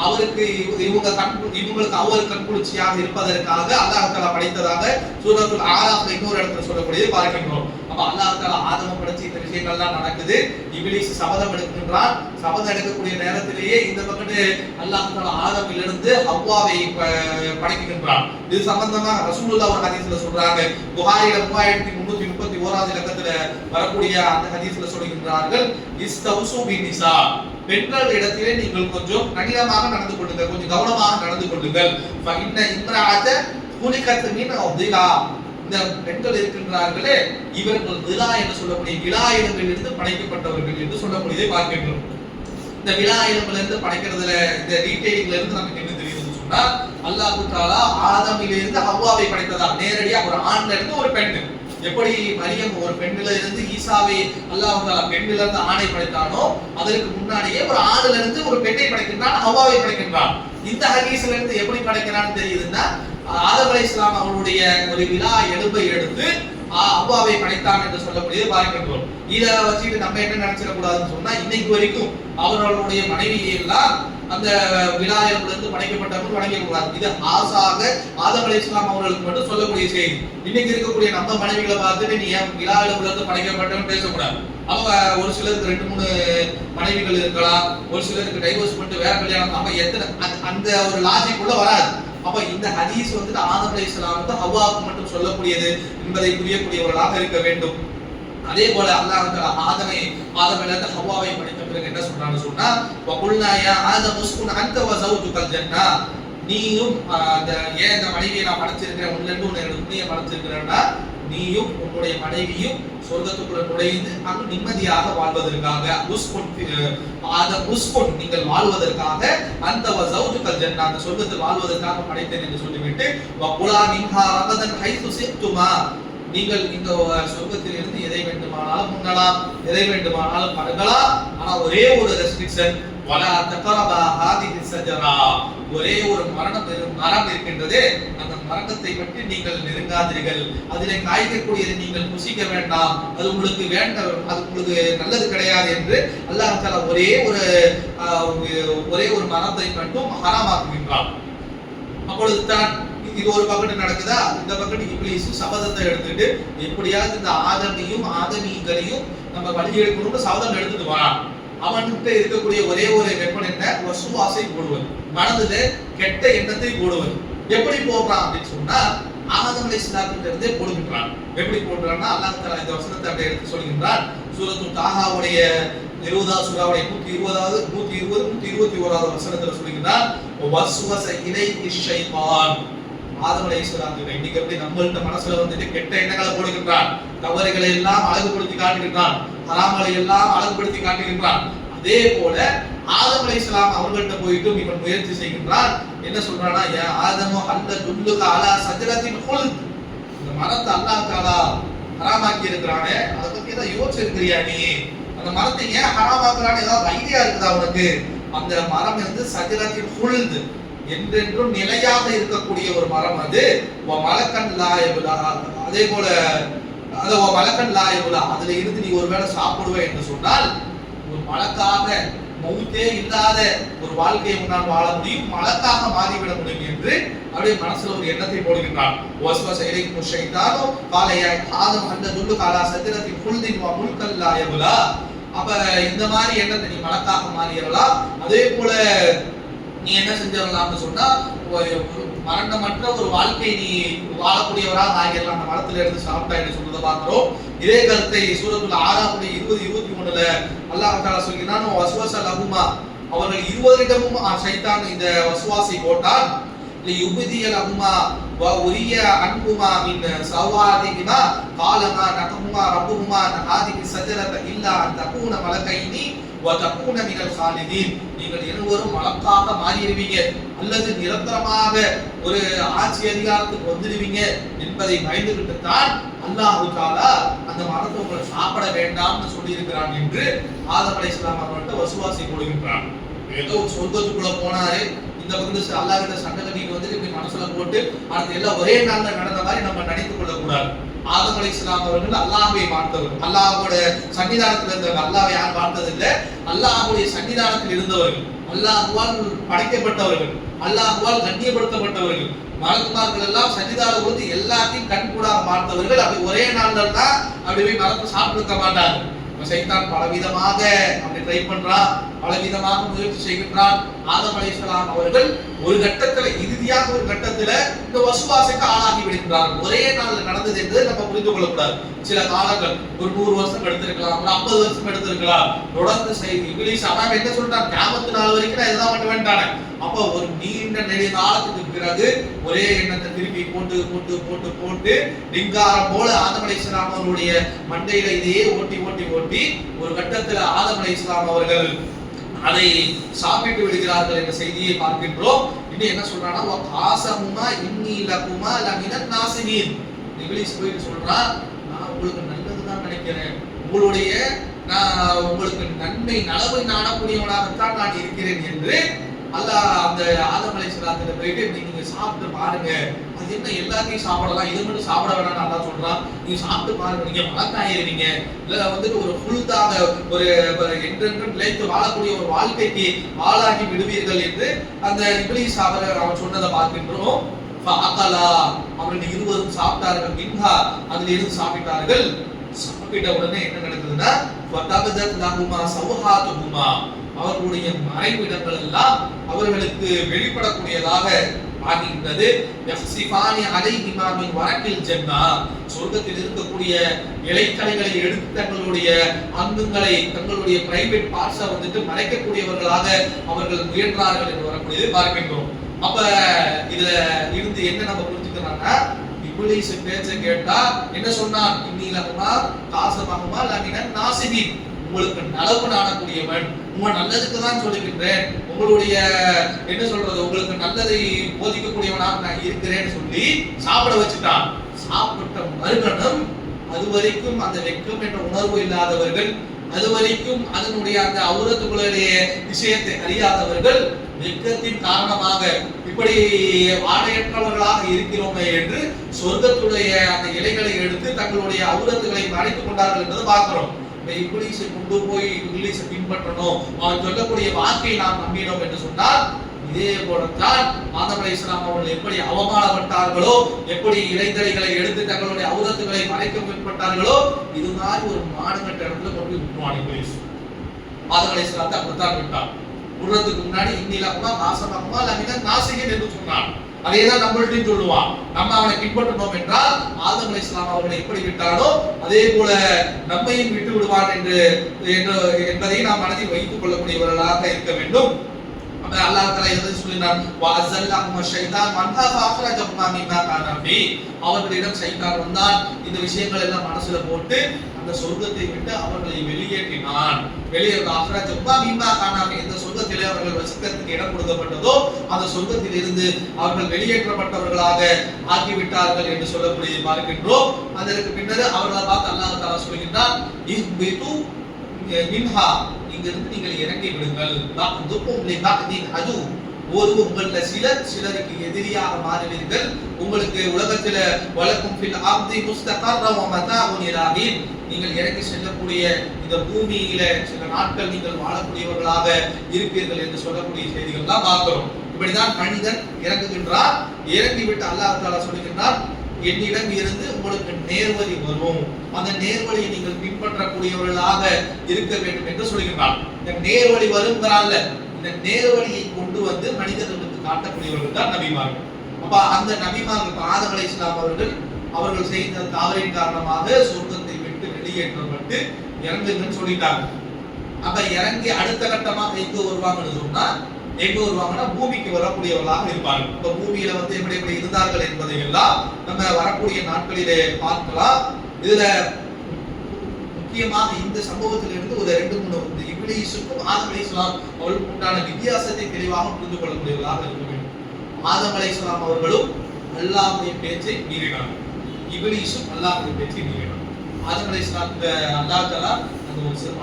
அவருக்கு இவங்களுக்கு அவர் கண்குளிர்ச்சியாக இருப்பதற்காக அல்லாஹ் தஆலா படைத்ததாக சூரத்துல் ஆராஃப்ல இன்னொரு இடத்துல சொல்லக்கூடியதை பார்க்கின்றோம். அப்ப அல்லாஹ் தஆலா ஆதம படைச்சு இந்த விஷயங்கள்லாம் நடக்குது. இப்லீஸ் சபதம் எடுக்கின்றான். சபதம் எடுக்கக்கூடிய நேரத்திலேயே இந்த பக்கத்து அல்லாஹ் தஆலா ஆதமிலிருந்து ஹவ்வாவை படைக்கின்றான். இது சம்பந்தமா ரசூலுல்லாஹ் ஒரு ஹதீஸ்ல சொல்றாங்க. புகாரில 3331வது இலக்கத்துல வரக்கூடிய அந்த ஹதீஸ்ல சொல்கிறார்கள், இஸ்தௌசு பின்னிசா, பெண்கள் இடத்திலே நீங்கள் கொஞ்சம் கடினமாக நடந்து கொள்ளுங்கள், கொஞ்சம் கவனமாக நடந்து கொள்ளுங்கள். ஃபஇன்ன இம்ராஅத குலிகத் மின் அவ்திலா, இந்த பெண்கள் இருக்கின்றார்களே, இவர்கள் விலா என்று சொல்லக்கூடிய விலாயினங்களிலிருந்து படைக்கப்பட்டவர்கள் என்று சொல்லக்கூடியதை பார்க்கின்றோம். இந்த விலாயினங்களிலிருந்து படைக்கிறதுல இந்த டீடைலிங்ல இருந்து நமக்கு என்ன தெரியுதுன்னு சொன்னா, அல்லாஹ் தஆலா ஆதமிலிருந்து ஹவ்வாவை படைத்ததா, நேரடியா ஒரு ஆண்ல இருந்து ஒரு பெண். எப்படி மரியம் ஒரு பெண்ணில இருந்து ஈசாவை அல்லாஹ் தஆலா பெண்ணில இருந்து ஆணை படைத்தானோ, அதற்கு முன்னாடியே ஒரு ஆணில இருந்து ஒரு பெண்ணை படைக்கின்றான், ஹவ்வாவை படைக்கின்றான். இந்த ஹதீஸ்ல இருந்து எப்படி படைக்கிறான்னு தெரியுதுன்னா, ஆதம் அலைஹிஸ்ஸலாம் அவருடைய ஒரு விலா எலும்பை எடுத்து ஹவ்வாவை படைத்தான் என்று சொல்லக்கூடியதை பார்க்கின்றோம். இதை வச்சுட்டு நம்ம என்ன நினைச்சிடக்கூடாதுன்னு சொன்னா, இன்னைக்கு வரைக்கும் அவர்களுடைய மனைவியை எல்லாம் அந்த விலா எலும்புல இருந்து படைக்கப்பட்டவர்கள் வணங்கக்கூடாது. இது ஆசாக ஆதம் அலைஹிஸ்ஸலாம் அவர்களுக்கு மட்டும் சொல்லக்கூடிய செய்தி. இன்னைக்கு இருக்கக்கூடிய நம்ம மனைவிகளை பார்த்துட்டு நீ ஏன் விலா எலும்புல இருந்து படைக்கப்பட்டவன்னு பேசக்கூடாது. அவங்க ஒரு சிலருக்கு 2-3 மனைவிகள் இருக்கலாம், ஒரு சிலருக்கு டைவோர்ஸ் பண்ணிட்டு வேற கல்யாணம், நம்ம எத்தனை அந்த ஒரு லாஜிக் உள்ள வராது. அப்ப இந்த ஹதீஸ் வந்து ஆதம் அலைஹிஸ்ஸலாம் வந்து ஹவ்வாவுக்கு மட்டும் சொல்லக்கூடியது என்பதை புரியக்கூடியவர்களாக இருக்க வேண்டும். அதே போல அல்லாஹ் ஆதமில இருந்து ஹவ்வாவை படைத்த பிறகு என்ன சொல்றான்னு சொன்னா வகுல்னா யா ஆதம் உஸ்குன் அன்த வ ஜௌஜுகல் ஜன்னா, நீயும் ஏன் இந்த மனைவியை நான் படைச்சிருக்கிறேன், உன்ல இருந்து உன்னை துணியை படைச்சிருக்கிறேன்னா நீயும் உன்னுடைய மனைவியும் சொர்க்கத்துக்குள்ள நுழைந்து அங்கு நிம்மதியாக வாழ்வதற்காக உஸ்குன் நீங்கள் வாழ்வதற்காக அந்த வஸௌஜுகல் ஜன்னா அந்த சொர்க்கத்தில் வாழ்வதற்காக படைத்தேன் என்று சொல்லிவிட்டு வகுலா மின்ஹா ரகதன் ஹைது சித்துமா, நீங்கள் இந்த சொர்க்கத்தில் இருந்து எதை வேண்டுமானாலும் உண்ணலாம், எதை வேண்டுமானாலும் பருகலாம். ஆனா ஒரே ஒரு ரெஸ்ட்ரிக்ஷன், வலா தகரபா ஹாதிஹி ஷஜரா, ஒரே ஒரு மரம் இருக்கின்றது, அந்த மரத்தை பற்றி நீங்கள் நெருங்காதீர்கள், அதிலே காய்க்கக்கூடியதை நீங்கள் புசிக்க வேண்டாம், அது உங்களுக்கு அது உங்களுக்கு நல்லது கிடையாது என்று அல்லாஹ் தஆலா ஒரே ஒரு மரத்தை மட்டும் ஹராமாக்குகின்றான். அப்பொழுது தான் இது ஒரு பக்கத்து நடக்குதா, இந்த பக்கத்து இப்லீஸ் சபதத்தை எடுத்துட்டு எப்படியாவது இந்த ஆதமிகளையும் நம்ம வழி எடுக்கணும்னு சபதம் எடுத்துட்டு வரான். அவன்கிட்ட இருக்கக்கூடிய ஒரே ஒரு வெப்பன் என்ன, வசுவாசை போடுவது, மனதிலே கெட்ட எண்ணத்தை போடுவது. எப்படி போடுறான் அப்படின்னு சொன்னா ஆதம் அலைஹிஸ்ஸலாத்துல இருந்தே போடுகின்றான். எப்படி போடுறான்னா அல்லாஹ் தஆலா இந்த வசனத்தை அப்படியே எடுத்து சொல்கின்றான். சூரத்துல் தாஹாவுடைய 20வது சூராவுடைய 120வது 121வது வசனத்துல சொல்கின்றான் வஸ்வஸ இலைஹி ஷைத்தான். ஆதம் அலைஹிஸ்ஸலாம் இன்னைக்கு எப்படி நம்மள்ட்ட மனசுல வந்துட்டு கெட்ட எண்ணங்களை போடுகின்றான், தவறுகளை எல்லாம் அழகுபடுத்தி காட்டுகின்றான், ஹராம்களை எல்லாம் அழகுபடுத்தி காட்டுகின்றான். அதே போல ஆதம் அலைஹிஸ்ஸலாம் அவர்கள்ட்ட போயிட்டு இவன் முயற்சி செய்கின்றான். என்ன சொல்றானா, யா ஆதமு ஹல்ல துல்லுக அலா ஷஜரத்தின் குல்த், இந்த மரத்தை அல்லாஹ் தஆலா ஹராமாக்கி இருக்கிறானே அதை பத்தி ஏதாவது யோசிச்சிருக்கிறியா நீ, அந்த மரத்தை ஏன் ஹராமாக்குறான்னு ஏதாவது ஐடியா இருக்குதா உனக்கு? அந்த மரம் வந்து ஷஜரத்தின் குல்த், என்றென்றும் நிலையாக இருக்கக்கூடிய ஒரு மரம், அது மலக்கன் லாயபுலா. அதே போல அது மலக்கன் லாயபுலா, அதுல இருந்து நீ ஒருவேளை சாப்பிடுவே என்று சொன்னால் ஒரு மலக்காக மௌத்தே இல்லாத ஒரு வாழ்க்கையை உன்னால் வாழ முடியும், மலக்காக மாறிவிட முடியும் என்று அப்படியே மனசுல ஒரு எண்ணத்தை போடுகின்றான். வஸ்வஸ இலைஹி ஷைத்தானு கால யா ஆதம் ஹல்ல துல்லுக அலா ஷஜரத்தின் குல்தின் வ முல்கன் லா யபுலா. அப்ப இந்த மாதிரி எண்ணத்தை நீ மலக்காக மாறிடலாம். அதே போல நீ என்ன செஞ்சிடலாம்னு சொன்னா மரணமற்ற ஒரு வாழ்க்கை நீ வாழக்கூடியவராக ஆகிடலாம், அந்த மரத்துல இருந்து சாப்பிட்டா என்று சொல்றதை பார்க்கிறோம். இதே கருத்தை சூரத்துல் ஆராஃப் 20-23ல அல்லாஹ் தஆலா சொல்கிறான் வஸ்வஸ லஹுமா, அவர்கள் இருவரிடமும் ஷைத்தான் இந்த வஸ்வாஸை போட்டான். லியுப்திய லஹுமா வ உரிய அன்ஹுமா மின் சவாதிஹிமா காலமா நகஹுமா ரப்புஹுமா ஹாதிஹி ஷஜரத இல்லா அன் தகூன மலகைனி வ தகூன மினல் காலிதீன், நீங்கள் இருவரும் மலக்காக மாறிடுவீங்க அல்லது நிரந்தரமாக ஒரு ஆட்சி அதிகாரத்துக்கு வந்துடுவீங்க என்பதை பயந்துகிட்டு தான் அல்லாஹ் தஆலா அந்த மரத்தை உங்களை சாப்பிட வேண்டாம்னு சொல்லி இருக்கிறான் என்று ஆதம் அலைஹிஸ்ஸலாம் அவர்கள்ட்ட வசுவாசி போடுகின்றான். ஏதோ சொர்க்கத்துக்குள்ள போனாரு, இந்த பக்கத்து அல்லாஹ் கிட்ட சண்டை கட்டிட்டு வந்து இப்படி மனசுல போட்டு அடுத்து எல்லாம் ஒரே நாள்ல நடந்த மாதிரி நம்ம நினைத்துக் கொள்ள கூடாது. ஆதம் அலைஹிஸ்ஸலாம் அவர்கள் அல்லாஹ்வை பார்த்தவர், அல்லாஹ்வோட சன்னிதானத்தில் இருந்தவர். அல்லாஹ்வை யார் பார்த்தது இல்லை, அல்லாஹ்வுடைய சன்னிதானத்தில் இருந்தவர்கள், அல்லாஹ்வால் படைக்கப்பட்டவர்கள், அல்லாஹ்வால் கண்ணியப்படுத்தப்பட்டவர்கள். மலக்குமார்கள் எல்லாம் சன்னிதானம் வந்து எல்லாத்தையும் கண்கூடாக பார்த்தவர்கள். அப்படி ஒரே நாள்ல தான் அப்படி போய் மரத்தை சாப்பிட்டு மாட்டாங்க. சைத்தான் பலவிதமாக அப்படி ட்ரை பண்றான், பலவிதமாக முயற்சி செய்கின்றான். ஆதம் அலைஹிஸ்ஸலாம் அவர்கள் ஒரு கட்டத்துல இறுதியாக ஒரு கட்டத்துல இந்த வசுவாசைக்கு ஆளாகி விடுகின்றார்கள். ஒரே நாள்ல நடந்தது என்று நம்ம புரிந்து கொள்ளக்கூடாது. சில காலங்கள் ஒரு 100 வருஷம் எடுத்திருக்கலாம், ஒரு 50 வருஷம் எடுத்திருக்கலாம். தொடர்ந்து இப்லீஸ் அவன் என்ன சொல்றான், கியாமத் நாள் வரைக்கும் நான் இதெல்லாம் பண்ண வேண்டானே. அப்ப ஒரு நீண்ட நெடிய காலத்துக்கு பிறகு ஒரே எண்ணத்தை திருப்பி போட்டு போட்டு போட்டு போட்டு டிங்காரம் போல ஆதம் அலைஹிஸ்ஸலாம் அவர்களுடைய மண்டையில இதையே ஓட்டி ஓட்டி ஓட்டி ஒரு கட்டத்துல ஆதம் அலைஹிஸ்ஸலாம் அவர்கள் அதை சாப்பிட்டு விடுகிறார்கள் என்ற செய்தியை பார்க்கின்றோம். இன்னும் என்ன சொல்றானா காசமுமா இன்னி லகுமா லமினன் நாசினீன், இப்லீஸ் போயிட்டு சொல்றான், நான் உங்களுக்கு நல்லதுதான் நினைக்கிறேன், உங்களுக்கு நன்மை நலவை நாடக்கூடியவனாகத்தான் நான் இருக்கிறேன் என்று அல்லாஹ் அந்த ஆதம் அலைஹிஸ்ஸலாத்துல போயிட்டு நீங்க சாப்பிட்டு பாருங்க, அது என்ன எல்லாத்தையும் சாப்பிடலாம், இது மட்டும் சாப்பிட வேணாம்னு அல்லாஹ் சொல்றான். நீங்க சாப்பிட்டு பாருங்க, நீங்க மலக்காயிருவீங்க, இல்ல வந்துட்டு ஒரு ஃபுல்தாக ஒரு என்றென்றும் நிலைத்து வாழக்கூடிய ஒரு வாழ்க்கைக்கு ஆளாகி விடுவீர்கள் என்று அந்த இப்லீஸ் அவன் சொன்னதை பார்க்கின்றோம். அவர்கள் இருவரும் சாப்பிட்டார்கள், மின்ஹா அதில் இருந்து சாப்பிட்டார்கள். சாப்பிட்ட உடனே என்ன நடக்குதுன்னா அவர்களுடைய மறைவிடங்கள் எல்லாம் அவர்களுக்கு வெளிப்படக்கூடியதாக ஆகின்றது. யஹ்சிஃபானி அலைஹிமா மின் வரக்கில் ஜன்னா, சொர்க்கத்தில் இருக்கக்கூடிய இலைக்களைகளை எடுத்து தங்களுடைய அங்கங்களை, தங்களுடைய பிரைவேட் பார்ட்ஸை வந்துட்டு மறைக்கக்கூடியவர்களாக அவர்கள் முயன்றார்கள் என்று வரக்கூடியதை பார்க்கின்றோம். அப்ப இதுல இருந்து என்ன நம்ம புரிஞ்சுக்கிறாங்கன்னா, இப்லீஸ் பேச்சை கேட்டா என்ன சொன்னான், இன்னிலகுமா காசமகுமா லமினன் நாசிபின், உங்களுக்கு நலவு நாடக்கூடியவன், உங்க நல்லதுக்கு தான் சொல்லுகின்றேன், உங்களுடைய என்ன சொல்றது, உங்களுக்கு நல்லதை போதிக்கக்கூடியவனாக நான் இருக்கிறேன்னு சொல்லி சாப்பிட வச்சுட்டான். சாப்பிட்ட மறுகணம் அது வரைக்கும் அந்த வெட்கம் என்ற உணர்வு இல்லாதவர்கள், அது வரைக்கும் அதனுடைய அந்த அவுரத்துகளுடைய விஷயத்தை அறியாதவர்கள் வெட்கத்தின் காரணமாக இப்படி வாடையற்றவர்களாக இருக்கிறோமே என்று சொர்க்கத்துடைய அந்த இலைகளை எடுத்து தங்களுடைய அவுரத்துகளை மறைத்துக் கொண்டார்கள் என்பதை பார்க்கிறோம். இப்லீஸை கொண்டு போய் இப்லீஸை பின்பற்றணும், அவன் சொல்லக்கூடிய வாக்கை நாம் நம்பினோம் என்று சொன்னால், இதே போலத்தான் ஆதம் அலைஹிஸ்ஸலாம் அவர்கள் எப்படி அவமானப்பட்டார்களோ, எப்படி இலைதழைகளை எடுத்து தங்களுடைய அவுரத்துகளை மறைக்க முற்பட்டார்களோ, இது மாதிரி ஒரு மானங்கட்ட இடத்துல கொண்டு விட்டுருவான் இப்லீஸ். ஆதம் அலைஹிஸ்ஸலாத்தை அப்படித்தான் விட்டான். விடுறதுக்கு முன்னாடி இன்னிலகுமா காசமகுமா லமினன் நாசிபின் என்று சொன்னான். அதேதான் நம்மள்டையும் சொல்லுவான். நம்ம அவனை பின்பற்றணும் என்றால் ஆதம் அலைஹிஸ்ஸலாம் அவர்களை எப்படி விட்டானோ அதே போல நம்மையும் விட்டு விடுவான் என்பதை நாம் மனதில் வைத்துக் கொள்ளக்கூடியவர்களாக இருக்க வேண்டும். அப்ப அல்லாஹ் தஆலா இதை சொல்லினான், வஅஸல்லஹும ஷைத்தான் மன்ஹா ஃபஅக்ரஜஹுமா மிம்மா கானா ஃபீ, அவர்களிடம் ஷைத்தான் வந்தான், இந்த விஷயங்கள் எல்லாம் மனசுல போட்டு அந்த சொர்க்கத்தை விட்டு அவர்களை வெளியேற்றினான். அக்ரஜஹுமா மிம்மா கானா ஃபீ, இந்த சொர்க்கத்திலே அவர்கள் வசிக்கிறதுக்கு இடம் கொடுக்கப்பட்டதோ அந்த சொர்க்கத்தில் இருந்து அவர்கள் வெளியேற்றப்பட்டவர்களாக ஆகிவிட்டார்கள் என்று சொல்லக்கூடிய பார்க்கின்றோம். அதற்கு பின்னர் அவர்களை பார்த்து அல்லாஹ் தஆலா சொல்கின்றான், இஹ்பிது மின்ஹா, இங்கிருந்து நீங்கள் இறங்கி விடுங்கள். ஒரு உங்கள சிலருக்கு எதிரியாக மாறுவீர்கள். உங்களுக்கு உலகத்தில் வலக்கும் ஃபில் ஆர்தி முஸ்தகர்ரம் வ மதாஉன் இலாஹின், நீங்கள் இறங்கி செல்லக்கூடிய இந்த பூமியில சில நாட்கள் நீங்கள் வாழக்கூடியவர்களாக இருப்பீர்கள் என்று சொல்லக்கூடிய செய்திகள் தான் பார்க்கிறோம். இப்படிதான் மனிதன் இறங்குகின்றார். இறங்கிவிட்டு அல்லாஹ் தஆலா சொல்கின்றார், என்னிடம் இருந்து உங்களுக்கு நேர்வழி வரும், அந்த நேர்வழியை நீங்கள் பின்பற்றக்கூடியவர்களாக இருக்க வேண்டும் என்று சொல்கிறார். இந்த நேர்வழி வருங்கிறான்ல, இந்த நேர்வழியை கொண்டு வந்து மனிதர்களுக்கு காட்டக்கூடியவர்கள் தான் நபிமார்கள். அப்ப அந்த நபிமார்கள் ஆதம் அலைஹிஸ்ஸலாம் அவர்கள் செய்த தவறின் காரணமாக சொர்க்கத்தை விட்டு வெளியேற்றப்பட்டு இறங்குங்கன்னு சொல்லிட்டாங்க. அப்ப இறங்கி அடுத்த கட்டமாக எங்க வருவாங்கன்னு சொன்னா, எங்க வருவாங்கன்னா பூமிக்கு வரக்கூடியவர்களாக இருப்பார்கள். இப்ப பூமியில வந்து எப்படி எப்படி இருந்தார்கள் என்பதை எல்லாம் நம்ம வரக்கூடிய நாட்களிலே பார்க்கலாம். இதுல முக்கியமாக இந்த சம்பவத்திலிருந்து ஒரு 2-3 இப்லீஸுக்கும் ஆதம் அலைஹிஸ்ஸலாம் அவர்களுக்கும் உண்டான வித்தியாசத்தை தெளிவாக புரிந்து கொள்ளக்கூடியவர்களாக இருக்க வேண்டும். ஆதம் அலைஹிஸ்ஸலாம் அவர்களும் அல்லாஹ்வுடைய பேச்சை மீறினார்கள், இப்லீஸும் அல்லாஹ்வுடைய பேச்சை மீறினார். ஆதம் அலைஹிஸ்ஸலாத்துக்கு அல்லாஹ் தஆலா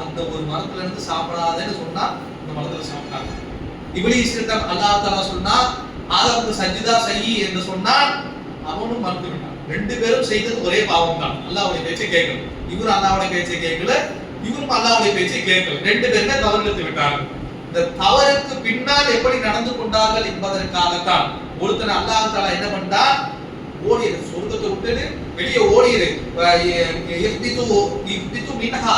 அந்த ஒரு மரத்துல இருந்து சாப்பிடாதேன்னு சொன்னா அந்த மரத்துல சாப்பிட்டாங்க. இப்லீஸ்கிட்ட அல்லாஹ் தஆலா சொன்னா ஆதமுக்கு சஜ்தா செய்யி என்று சொன்னான், அவனும் மறுத்து விட்டான். 2 பேரும் செய்தது ஒரே பாவம் தான். அல்லாஹ்வுடைய பேச்சை கேட்கல, இவரும் அல்லாஹ்வுடைய பேச்சை கேட்கல, இவரும் அல்லாஹ்வுடைய பேச்சை கேட்கல. 2 பேருமே தவறிழைத்து விட்டார்கள். இந்த தவறுக்கு பின்னால் எப்படி நடந்து கொண்டார்கள் என்பதற்காகத்தான் ஒருத்தன் அல்லாஹ் தஆலா என்ன பண்ணான், ஓடிரு, சொர்க்கத்தை விட்டு வெளியே ஓடிரு, இஹ்பிது மின்ஹா,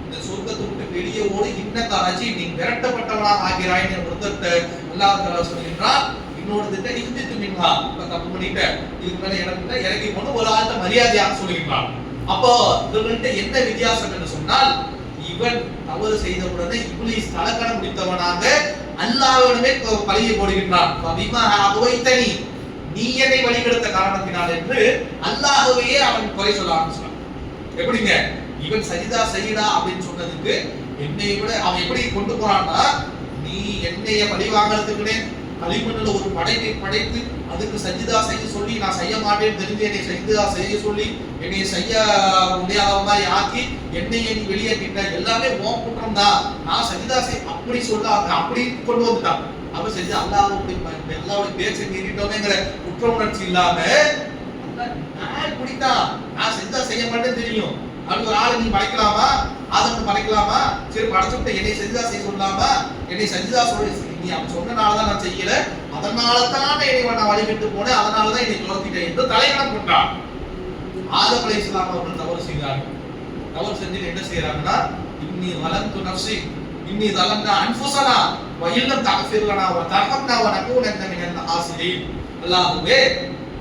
இந்த சொர்க்கத்தை விட்டு வெளியே ஓடி, இன்னக ரஜீம், நீ விரட்டப்பட்டவனாக ஆகிறாய் என்ற ஒருத்தத்தை அல்லாஹ் தஆலா சொல்கிறான். இன்னொருத்தட்ட இஹ்பிது மின்ஹா, இப்ப தப்பு பண்ணிட்ட, இதுக்கு மேல இறங்கி போன ஒரு ஆள்கிட்ட மரியாதையாக சொல்கிறான். அப்போ இவர்கள்ட்ட என்ன வித்தியாசம் என்று சொன்னால், இவன் தவறு செய்த உடனே இப்லீஸ் தலக்கணம் முடித்தவனாக அல்லாஹ்விடமே பழியை போடுகின்றான். பிமா அகுவைத்தனி, நீ என்னை வழிகெடுத்த காரணத்தினால் என்று அல்லாஹ்வையே அவன் குறை சொல்ல ஆரம்பிச்சான். எப்படிங்க, இவன் சஜிதா செய்யடா அப்படின்னு சொன்னதுக்கு என்னை விட அவன் எப்படி கொண்டு போறான்னா, நீ என்னைய பழி வாங்கறதுக்குனே களிமண்ணுல ஒரு படைப்பை படைத்து அதுக்கு சஜிதா செய்ய சொல்லி, நான் செய்ய மாட்டேன்னு தெரிஞ்சு என்னை சஜிதா செய்ய சொல்லி என்னை செய்ய முடியாத மாதிரி ஆக்கி என்னைய நீ வெளியேற்றிட்ட, எல்லாமே உன் குற்றம் தான், நான் சஜிதா அப்படி சொல்ல அப்படி கொண்டு வந்துட்டான். அவன் செஞ்சு அல்லாஹ்வுடைய பேச்சை மீறிட்டோமேங்கிற குற்ற உணர்ச்சி இல்லாம நான் குடித்தான், நான் செஞ்சா செய்ய மாட்டேன்னு தெரியும், அது ஒரு ஆளை நீ படைக்கலாமா, ஆதம் படைக்கலாமா, சரி படைச்சுட்டு என்னை சஜிதா செய்ய சொல்லலாமா, என்னை சஜிதா சொல்லி நீ அவன் சொன்னனாலதான் நான் செய்யல, அதனாலதான் என்னை நான் வழிகிட்டு போனேன், அதனாலதான் என்னை துரத்திட்டேன் என்று தலைவனம் கொண்டான். ஆதம் அலைஹிஸ்ஸலாம் அவர்கள் தவறு செய்தார்கள். தவறு செஞ்சு என்ன செய்யறாங்கன்னா, இன்னி வலந்து நஃப்ஸி இன்னி தலம்னா அன்ஃபுஸனா வ இல்லம் தக்ஃபிர் லனா வ தர்ஹம்னா வ நகூனன்ன மினல் ஆசிரீன், அல்லாஹ்வே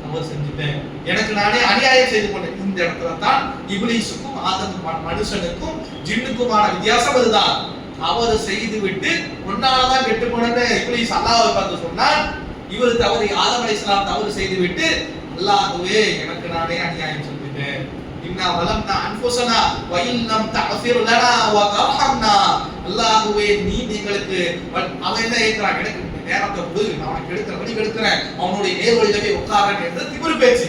தவறு செஞ்சுட்டேன், எனக்கு நானே அநியாயம் செய்து கொண்டேன். இந்த இடத்துல தான் இப்லீஸுக்கும் ஆதம் மனுஷனுக்கும் ஜின்னுக்குமான வித்தியாசம் அதுதான். தவறு செய்து விட்டு உன்னாலதான் கெட்டு போனேன்னு இப்லீஸ் அல்லாஹ்வை பார்த்து சொன்னான். இவர் தவறு ஆதம் அலைஹிஸ்ஸலாம் தவறு செய்து விட்டு அல்லாஹ்வே எனக்கு நானே அநியாயம் செஞ்சுட்டேன். இன்னா வலம்னா அன்ஃபுஸனா வ இல்லம் தஃபிர் லனா வ தர்ஹம்னா. அல்லாஹ்வே நீ எங்களுக்கு அவன் என்ன ஏற்றான், எனக்கு நேரத்தை கொடு, நான் அவனுக்கு எடுக்கிற வழி எடுக்கிறேன், அவனுடைய நேர்வழியிலே உட்காரன் என்று திமிரு பேச்சு.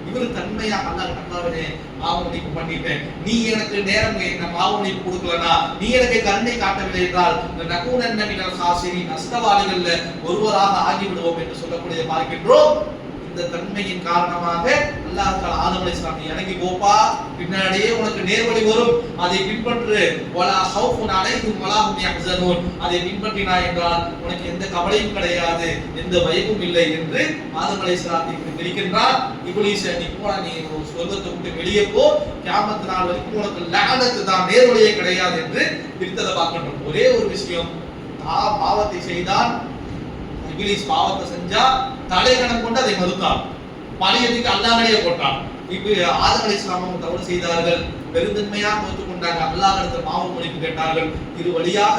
இவர் தன்மையா அல்லாஹ்வே மாவுனிப்பு பண்ணிட்டேன், நீ எனக்கு நேரம் என்ன மாவுனிப்பு கொடுக்கலனா, நீ எனக்கு கருணை காட்டவில்லை என்றால் நகூனன் மினல் காசிரின் நஷ்டவாளிகள்ல ஒருவராக ஆகிவிடுவோம் என்று சொல்லக்கூடிய பார்க்கின்றோம். இந்த தன்மையின் காரணமாக அல்லாஹ் தஆலா ஆதம் அலைஹிஸ்ஸலாம் இறங்கி போப்பா, பின்னாடியே உனக்கு நேர்வழி வரும், அதை பின்பற்று, வலா ஹவுஃபுன் அலைஹிம் வலா ஹும் யஹ்ஸனூன், அதை பின்பற்றினாய் என்றால் உனக்கு எந்த கவலையும் கிடையாது, எந்த பயமும் இல்லை என்று ஆதம் அலைஹிஸ்ஸலாத்தை விரிக்கின்றார். இப்லீஸ் நீ போடா, நீ சொர்க்கத்தை விட்டு வெளியே போ, கியாமத் நாள் வரைக்கும் உனக்கு லஅனத்து தான், நேர்வழியே கிடையாது என்று பிரித்ததை பார்க்கின்றோம். ஒரே ஒரு விஷயம், பாவத்தை செய்தான், இப்லீஸ் பாவத்தை செஞ்சா தலைகணம் கொண்டு அதை மறுத்தான், பழியத்துக்கு அல்லாஹ்வையே போட்டான். இப்ப ஆதம் அலைஹிஸ்ஸலாம் தவறு செய்தார்கள், பெருந்தன்மையாக ஒத்துக்கொண்டாங்க, அல்லாஹ்விடத்தில் பாவ மன்னிப்பு கேட்டார்கள். இது வழியாக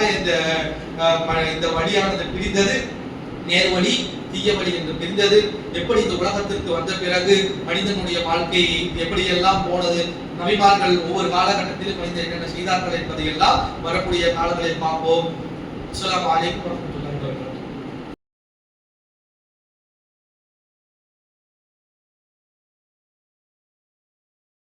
இந்த வழியானது பிரிந்தது, நேர்வழி தீய வழி என்று பிரிந்தது. எப்படி இந்த உலகத்திற்கு வந்த பிறகு மனிதனுடைய வாழ்க்கை எப்படி எல்லாம் போனது, நபிமார்கள் ஒவ்வொரு காலகட்டத்திலும் மனிதன் என்னென்ன செய்தார்கள் என்பதை எல்லாம் வரக்கூடிய காலங்களில் பார்ப்போம். அஸ்ஸலாமு அலைக்கும்.